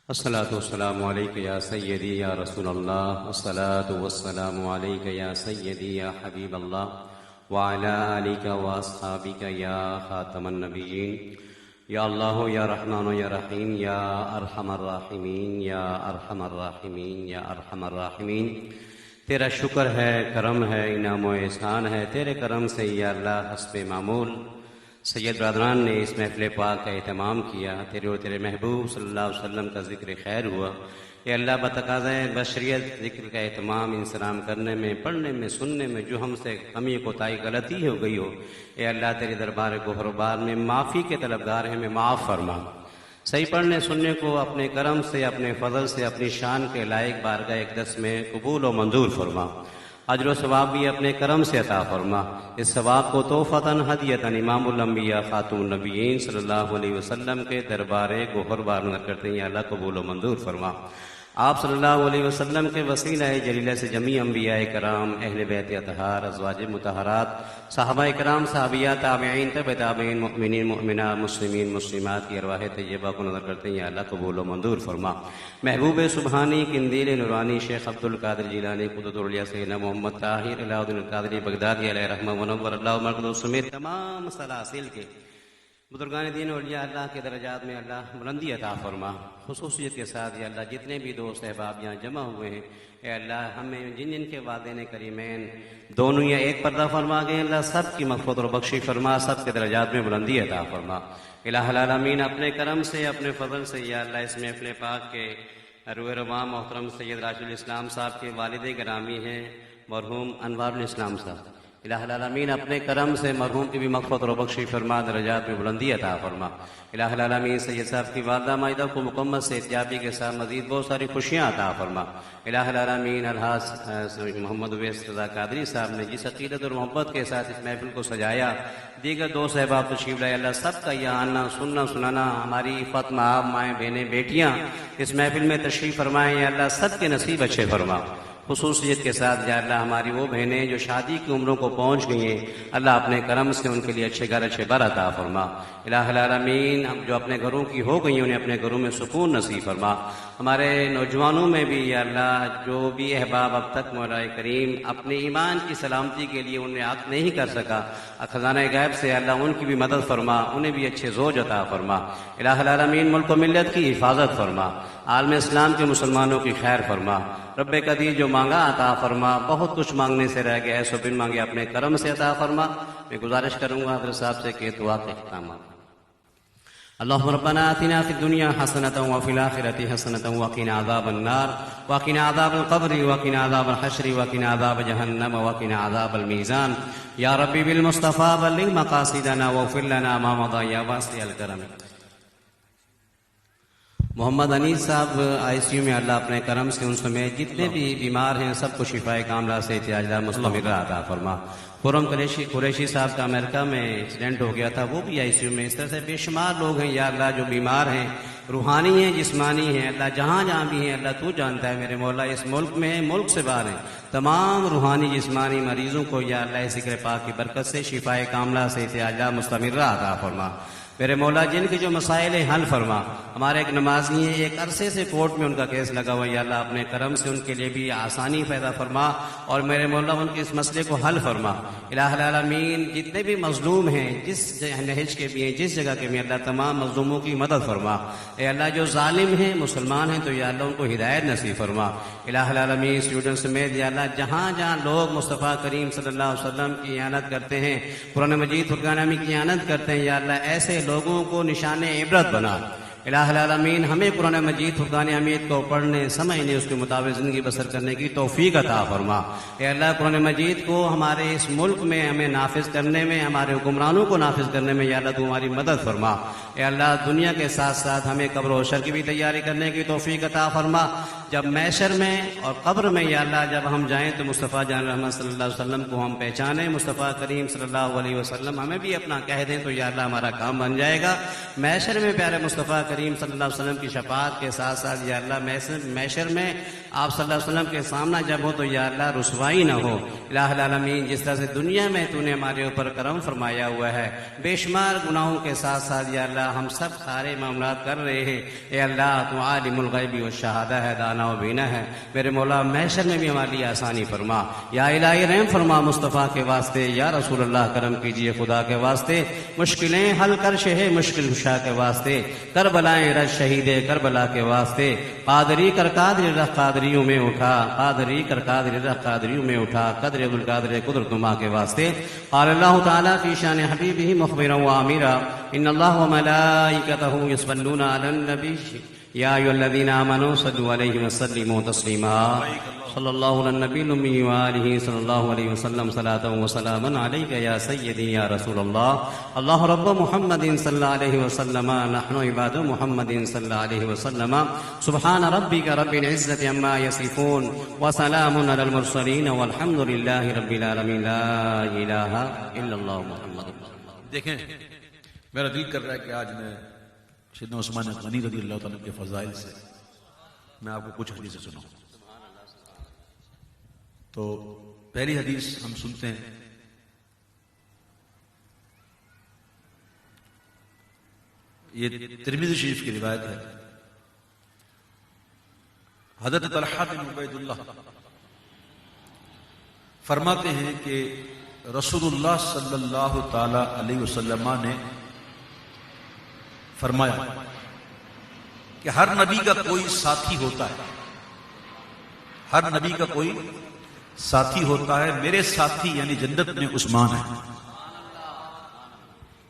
S4: الصلاۃ والسلام علیک یا سیدی یا رسول اللہ، الصلاۃ والسلام علیک یا سیدی یا حبیب اللہ، وعلی آلک واصحابک یا خاتم النبیین، یا اللہ یا رحمان یا رحیم، یا ارحم الراحمین، یا ارحم الراحمین، یا ارحم الراحمین۔ تیرا شکر ہے، کرم ہے، انعام و احسان ہے، تیرے کرم سے یا اللہ حسب معمول سید برادران نے اس محفل پاک کا اہتمام کیا، تیرے اور تیرے محبوب صلی اللہ علیہ وسلم کا ذکر خیر ہوا۔ اے اللہ بتقاضۂ بشریت ذکر کا اہتمام انسلام کرنے میں، پڑھنے میں، سننے میں جو ہم سے کمی کوتاہی غلطی ہو گئی ہو، اے اللہ تیرے دربار گوہر بار میں معافی کے طلبگار ہیں، ہمیں معاف فرما۔ صحیح پڑھنے سننے کو اپنے کرم سے، اپنے فضل سے، اپنی شان کے لائق بارگاہ اقدس میں قبول و منظور فرما۔ اجر و ثواب بھی اپنے کرم سے عطا فرما۔ اس ثواب کو توفتاً ہدیتاً امام الانبیاء خاتم النبیین صلی اللہ علیہ وسلم کے دربار گوہر بار نظر کرتے ہیں، اللہ قبول و منظور فرما۔ آپ صلی اللہ علیہ وسلم کے وسیلہ جلیلہ سے جمیع انبیاء کرام، اہل بیت اطہار، ازواج مطہرات، صحابہ کرام، صحابیات، تابعین، تبع تابعین، مؤمنین، مؤمنات، مسلمین، مسلمات کی ارواح طیبہ کو نظر کرتے ہیں، اللہ قبول و منظور فرما۔ محبوب سبحانی، قندیل نورانی، شیخ عبد القادر جیلانی، قدرت الاولیاء سیدنا محمد طاہر علاء الدین القادری بغدادی علیہ رحمہ ونور اللہ مرکز سمیت تمام سلاسل کے بزرگان دین اولیاء اللہ کے درجات میں اللہ بلندی عطا فرما۔ خصوصیت کے ساتھ یا اللہ جتنے بھی دوست احباب یہاں جمع ہوئے ہیں، اے اللہ ہمیں جن جن کے والدین کریمین دونوں یا ایک پردہ فرما گئے، اللہ سب کی مغفرت اور بخشی فرما، سب کے درجات میں بلندی عطا فرما۔ الہ العالمین اپنے کرم سے، اپنے فضل سے یا اللہ اس محفل پاک کے روح رواں محترم سید راشد الاسلام صاحب کے والد گرامی ہیں مرحوم انوار الاسلام صاحب، الہ العالمین اپنے کرم سے مرحوم کی بھی مغفرت و بخشی فرما، درجات میں بلندی عطا فرما۔ الہ العالمین سید صاحب کی والدہ مائدہ کو مکمل صحتیابی کے ساتھ مزید بہت ساری خوشیاں عطا فرما۔ الہ العالمین الحاظ محمد اویس رضا قادری صاحب نے جس عقیدت اور محبت کے ساتھ اس محفل کو سجایا، دیگر دو صحباب تشریف لائے، اللہ سب کا یہ آنا سننا سنانا، ہماری فاطمہ آپ، مائیں بہنیں بیٹیاں اس محفل میں تشریف فرمائیں، یا اللہ سب کے نصیب اچھے فرما۔ خصوصیت کے ساتھ یا اللہ ہماری وہ بہنیں جو شادی کی عمروں کو پہنچ گئی ہیں، اللہ اپنے کرم سے ان کے لیے اچھے گھر اچھے بر عطا فرما۔ الہ العالمین ہم جو اپنے گھروں کی ہو گئی ہیں انہیں اپنے گھروں میں سکون نصیب فرما۔ ہمارے نوجوانوں میں بھی یا اللہ جو بھی احباب اب تک مولا کریم اپنے ایمان کی سلامتی کے لیے انہیں عقد نہیں کر سکا، خزانہ غیب سے اللہ ان کی بھی مدد فرما، انہیں بھی اچھے زوج عطا فرما۔ الہ العالمین ملک و ملت کی حفاظت فرما، عالم اسلام کے مسلمانوں کی خیر فرما۔ رب قدیر جو مانگا عطا فرما، بہت کچھ مانگنے سے رہ گیا ہے، سو بن مانگے اپنے کرم سے عطا فرما۔ میں گزارش کروں گا حضرت صاحب سے کہ دعا کے اختتامات۔ اللهم ربنا آتنا في الدنيا حسنة وفي الآخرة حسنة وقنا عذاب النار وقنا عذاب القبر وقنا عذاب الحشر وقنا عذاب جهنم وقنا عذاب الميزان يا ربي بالمصطفى بلغ مقاصدنا واغفر لنا ما مضى يا واسع الكرم۔ محمد انیس صاحب آئی سی یو میں اللہ اپنے کرم سے ان سمیت جتنے بھی بیمار ہیں سب کو شفائے کاملہ سے احتیاج مستمر عطا فرما۔ خرم قریشی صاحب کا امریکہ میں ایکسیڈنٹ ہو گیا تھا، وہ بھی آئی سی یو میں۔ اس طرح سے بے شمار لوگ ہیں یا اللہ جو بیمار ہیں، روحانی ہیں جسمانی ہیں، اللہ جہاں جہاں بھی ہیں اللہ تو جانتا ہے میرے مولا، اس ملک میں ہیں ملک سے باہر ہیں، تمام روحانی جسمانی مریضوں کو یا اللہ ذکر پاک کی برکت سے شفائے کاملہ سے احتیاج مستمر عطا فرما۔ میرے مولا جن کے جو مسائل ہیں حل فرما۔ ہمارے ایک نمازی ہیں، ایک عرصے سے کورٹ میں ان کا کیس لگا ہوا ہے، یا اللہ اپنے کرم سے ان کے لیے بھی آسانی پیدا فرما اور میرے مولا ان کے اس مسئلے کو حل فرما۔ الہ العالمین جتنے بھی مظلوم ہیں، جس نہج کے بھی ہیں، جس جگہ کے بھی، اللہ تمام مظلوموں کی مدد فرما۔ اے اللہ جو ظالم ہیں مسلمان ہیں تو یا اللہ ان کو ہدایت نصیب فرما۔ الہ العالمین اسٹوڈنٹ سمیت یا اللہ جہاں جہاں لوگ مصطفیٰ کریم صلی اللہ علیہ وسلم کی اعانت کرتے ہیں، قرآن مجید فرقان حمید کی اعانت کرتے ہیں، یا اللہ ایسے لوگوں کو نشان عبرت بنا۔ الہ العالمین ہمیں قرآن مجید فرقان حمید کو پڑھنے سمجھنے اس کے مطابق زندگی بسر کرنے کی توفیق عطا فرما۔ اے اللہ قرآن مجید کو ہمارے اس ملک میں ہمیں نافذ کرنے میں، ہمارے حکمرانوں کو نافذ کرنے میں یا اللہ تو ہماری مدد فرما۔ اے اللہ دنیا کے ساتھ ساتھ ہمیں قبر و حشر کی بھی تیاری کرنے کی توفیق عطا فرما۔ جب محشر میں اور قبر میں یا اللہ جب ہم جائیں تو مصطفیٰ جان رحمت صلی اللہ علیہ وسلم کو ہم پہچانیں، مصطفیٰ کریم صلی اللہ علیہ وسلم ہمیں بھی اپنا کہہ دیں تو یا اللہ ہمارا کام بن جائے گا۔ محشر میں پیارے مصطفیٰ کریم صلی اللہ علیہ وسلم کی شفاعت کے ساتھ ساتھ یا اللہ محشر میں آپ صلی اللہ علیہ وسلم کے سامنا جب ہو تو یا اللہ رسوائی نہ ہو۔ الہ العالمین جس طرح سے دنیا میں تو نے ہمارے اوپر کرم فرمایا ہوا ہے، بے شمار گناہوں کے ساتھ ساتھ یا اللہ ہم سب سارے معاملات کر رہے ہیں، اے اللہ تو عالم الغیب والشہادہ ہے، دانا و بینا ہے، میرے مولا محشر میں بھی ہمارے لیے آسانی فرما۔ یا الہی رحم فرما مصطفیٰ کے واسطے، یا رسول اللہ کرم کیجئے خدا کے واسطے، مشکلیں حل کر شہ مشکل کشا کے واسطے، کربلائیں رج شہید کربلا کے واسطے، قادری کر قادری رخ قادریوں میں اٹھا، قادری کر قادری رخ قادریوں میں اٹھا، قدر عبدالقادر قدرت نما کے واسطے۔ قال اللہ تعالیٰ فی شان حبیبہ مخبرا وآمرا ان اللہ وملائکتہ یصلون علی النبی یا ایھا الذین آمنوا صلوا علیہ وسلموا تسلیما۔ صلی اللہ علی النبی الأمی وآلہ صلی اللہ علیہ وسلم صلاۃ وسلاما علیک یا سیدی یا رسول اللہ۔ اللہ رب محمد صلی اللہ علیہ وسلم نحن عباد محمد صلی اللہ علیہ وسلم۔ سبحان ربک رب العزۃ عما یصفون وسلام علی المرسلین والحمد للہ رب العالمین۔ لا الہ الا اللہ محمد رسول اللہ۔
S1: دیکھیں میرا دل کر رہا ہے کہ آج میں سیدنا عثمان غنی رضی اللہ تعالیٰ کے فضائل سے میں آپ کو کچھ حدیثیں سناؤں۔ تو پہلی حدیث ہم سنتے ہیں، یہ ترمذی شریف کی روایت ہے۔ حضرت طلحہ بن عبید اللہ فرماتے ہیں کہ رسول اللہ صلی اللہ تعالی علیہ وسلم نے فرمایا کہ ہر نبی کا کوئی ساتھی ہوتا ہے، ہر نبی کا کوئی ساتھی ہوتا ہے، میرے ساتھی یعنی جنت میں عثمان ہے۔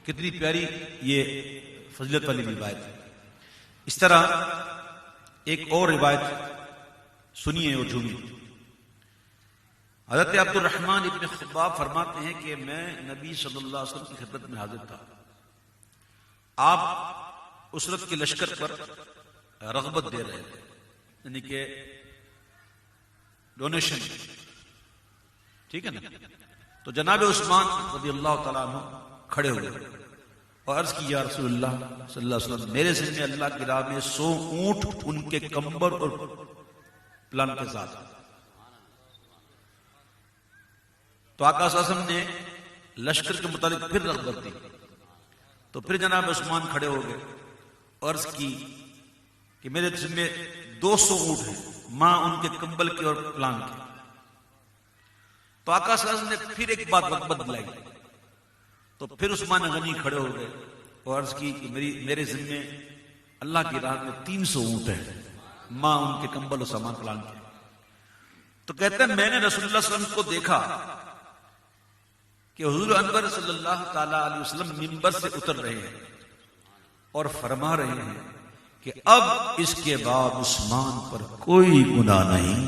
S1: کتنی پیاری یہ فضیلت والی روایت ہے۔ اس طرح ایک اور روایت سنیے اور جھومیے۔ حضرت عبد الرحمن ابن خباب فرماتے ہیں کہ میں نبی صلی اللہ علیہ وسلم کی خدمت میں حاضر تھا. آپ اسرت کے لشکر پر رغبت دے رہے تھے، یعنی کہ ڈونیشن، ٹھیک ہے نا. تو جناب عثمان رضی اللہ تعالیٰ عنہ کھڑے ہوئے اور عرض کی، یا رسول اللہ صلی اللہ علیہ وسلم، میرے ذمہ اللہ کی راہ میں 100 اونٹ ان کے کمبر اور پلان کے ساتھ. تو آقا صلی اللہ علیہ وسلم نے لشکر کے متعلق پھر رغبت دی. تو پھر جناب عثمان کھڑے ہو گئے اور عرض کی کہ میرے ذمہ 200 اونٹ ہیں، ماں ان کے کمبل کے اور پلان کے. تو آقا صلی اللہ علیہ وسلم نے پھر ایک بات رغبت دلائی. تو پھر عثمان غنی کھڑے ہو گئے اور عرض کی کہ میرے ذمہ اللہ کی راہ میں 300 اونٹ ہیں، ماں ان کے کمبل اور سامان پلان کے. تو کہتے ہیں میں نے رسول اللہ صلی اللہ علیہ وسلم کو دیکھا کہ حضور انور صلی اللہ تعالی علیہ وسلم منبر سے اتر رہے ہیں اور فرما رہے ہیں کہ اب اس کے بعد عثمان پر کوئی گناہ نہیں،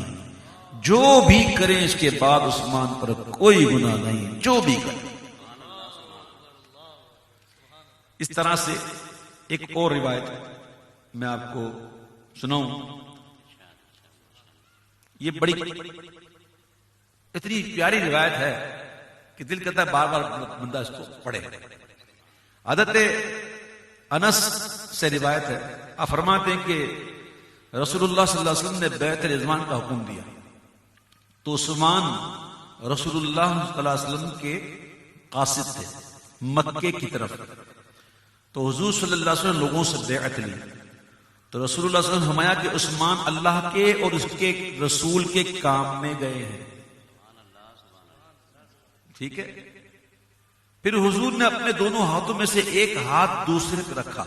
S1: جو بھی کریں اس کے بعد عثمان پر کوئی گناہ نہیں، جو بھی کریں. اس طرح سے ایک اور روایت میں آپ کو سناؤں. یہ بڑی اتنی پیاری روایت ہے کہ دل کرتا ہے بار بار بندہ اس کو پڑھے. حضرت انس سے روایت ہے، آپ فرماتے ہیں کہ رسول اللہ صلی اللہ علیہ وسلم نے بیعت رضوان کا حکم دیا تو عثمان رسول اللہ صلی اللہ علیہ وسلم کے قاصد تھے مکے کی طرف. تو حضور صلی اللہ علیہ وسلم لوگوں سے بیعت لی. تو رسول اللہ صلی اللہ علیہ وسلم فرمایا کہ عثمان اللہ کے اور اس کے رسول کے کام میں گئے ہیں. ٹھیک ہے. پھر حضور نے اپنے دونوں ہاتھوں میں سے ایک ہاتھ دوسرے پہ رکھا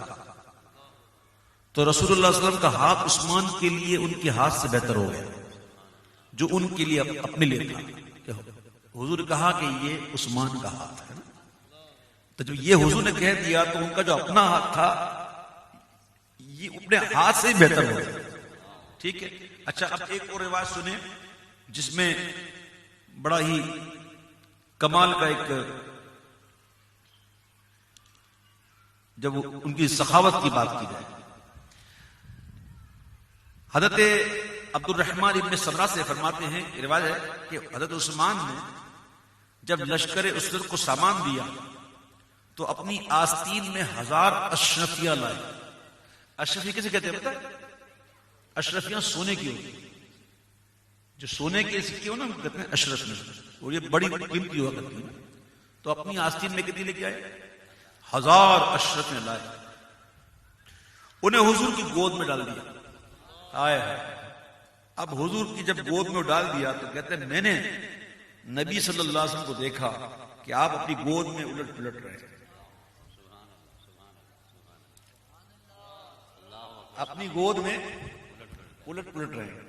S1: تو رسول اللہ صلی اللہ علیہ وسلم کا ہاتھ عثمان کے لیے ان کے ہاتھ سے بہتر ہو گیا جو ان کے لیے اپنے لیے تھا. حضور نے کہا کہ یہ عثمان کا ہاتھ ہے. تو جب یہ حضور نے کہہ دیا تو ان کا جو اپنا ہاتھ تھا یہ اپنے ہاتھ سے ہی بہتر ہو گیا. ٹھیک ہے. اچھا اب ایک اور روایت سنیں جس میں بڑا ہی کمال کا ایک، جب ان کی سخاوت کی بات کی جائے. حضرت عبد الرحمن ابن سمرہ سے فرماتے ہیں، روایت ہے کہ حضرت عثمان نے جب لشکر اسرت کو سامان دیا تو اپنی آستین میں 1000 اشرفیاں لائے. اشرفی کسے کہتے ہیں پتہ ہے؟ اشرفیاں سونے کی ہوتی ہیں، جو سونے کے سکے ہو نا کہتے ہیں اشرف میں، اور یہ بڑی قیمتی ہوا کرتی ہیں. تو اپنی آستین میں کتنی لے کے آئے؟ 1000 اشرفیاں لائے. انہیں حضور کی گود میں ڈال دیا. آئے اب حضور کی جب گود میں ڈال دیا تو کہتے ہیں میں نے نبی صلی اللہ علیہ وسلم کو دیکھا کہ آپ اپنی گود میں الٹ پلٹ رہے ہیں، اپنی گود میں الٹ پلٹ رہے ہیں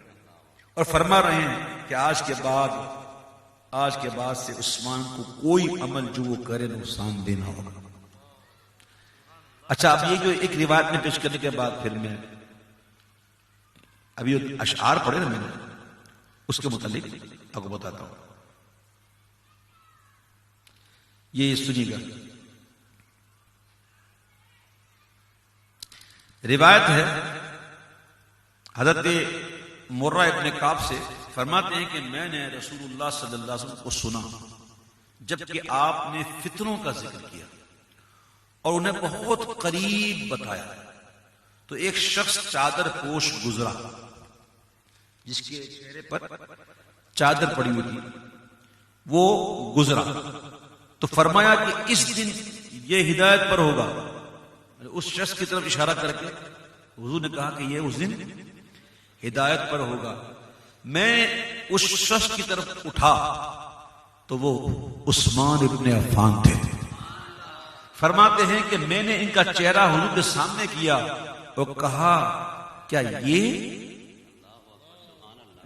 S1: اور فرما رہے ہیں کہ آج کے بعد سے عثمان کو کوئی عمل جو وہ کرے نقصان دینا ہوگا. اچھا اب یہ جو ایک روایت میں پیش کرنے کے بعد پھر میں ابھی اشعار پڑھے نا میں نے اس کے متعلق آپ کو بتاتا ہوں. یہ سنیے گا. روایت ہے حضرت مرہ ابن کعب سے، فرماتے ہیں کہ میں نے رسول اللہ صلی اللہ علیہ وسلم کو سنا جبکہ آپ نے فتنوں کا ذکر کیا اور انہیں بہت قریب بتایا. تو ایک شخص چادر پوش گزرا جس کے چہرے پر چادر پڑی ہوئی تھی، وہ گزرا تو فرمایا کہ اس دن یہ ہدایت پر ہوگا. اس شخص کی طرف اشارہ کر کے حضور نے کہا کہ یہ اس دن ہدایت پر ہوگا. میں اس شخص کی طرف اٹھا تو وہ عثمان ابن عفان تھے. فرماتے ہیں کہ میں نے ان کا چہرہ حضور کے سامنے کیا اور کہا کیا یہ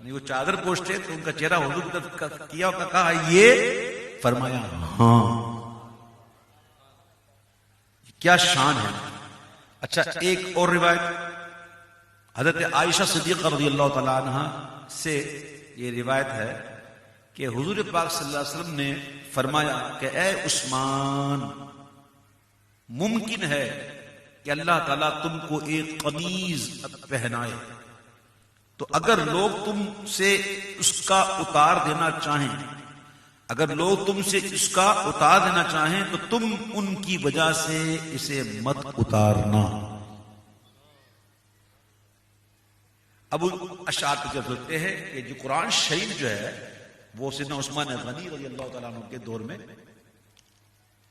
S1: وہ چادر پوشتے تو ان کا چہرہ حضور کی طرف کیا اور کہا یہ، فرمایا ہاں. کیا شان ہے. اچھا ایک اور روایت حضرت عائشہ صدیقہ رضی اللہ تعالی عنہ سے یہ روایت ہے کہ حضور پاک صلی اللہ علیہ وسلم نے فرمایا کہ اے عثمان، ممکن ہے کہ اللہ تعالیٰ تم کو ایک قمیض پہنائے، تو اگر لوگ تم سے اس کا اتار دینا چاہیں، اگر لوگ تم سے اس کا اتار دینا چاہیں تو تم ان کی وجہ سے اسے مت اتارنا۔ ابو اشعار پہ جب ہوتے ہیں کہ جو قرآن شریف جو ہے وہ سیدنا عثمان غنی رضی اللہ تعالیٰ عنہ کے دور میں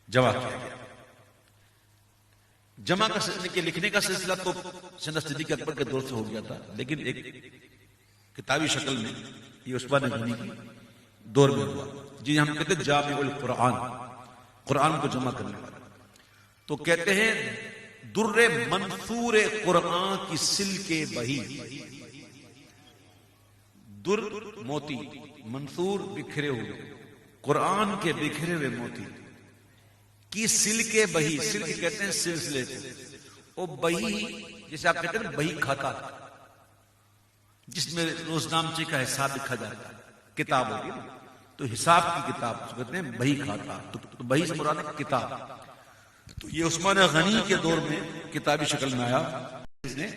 S1: جمع کیا گیا۔ جمع کے لکھنے کا سلسلہ تو سیدنا صدیق اکبر کے دور سے ہو گیا تھا، لیکن ایک کتابی شکل میں یہ عثمان غنی کی دور میں ہوا، جنہیں ہم کہتے ہیں جامع القرآن، قرآن کو جمع کرنے والا۔ تو کہتے ہیں در منثور قرآن کی سل کے بہی، در موتی، منثور بکھرے ہوئے، قرآن کے بکھرے ہوئے موتی کی سل کے بہی، سل کے کہتے ہیں سلسلے کو، وہ بہی جسے آپ کہتے ہیں بہی کھاتا، جس میں روزنامچے کا حساب لکھا جاتا ہے، کتاب ہوگی نا، تو حساب کی کتاب کہتے ہیں بہی کھاتا، تو بہی سے مراد ہے کتاب۔ تو یہ عثمان غنی کے دور میں کتابی شکل میں آیا، اس نے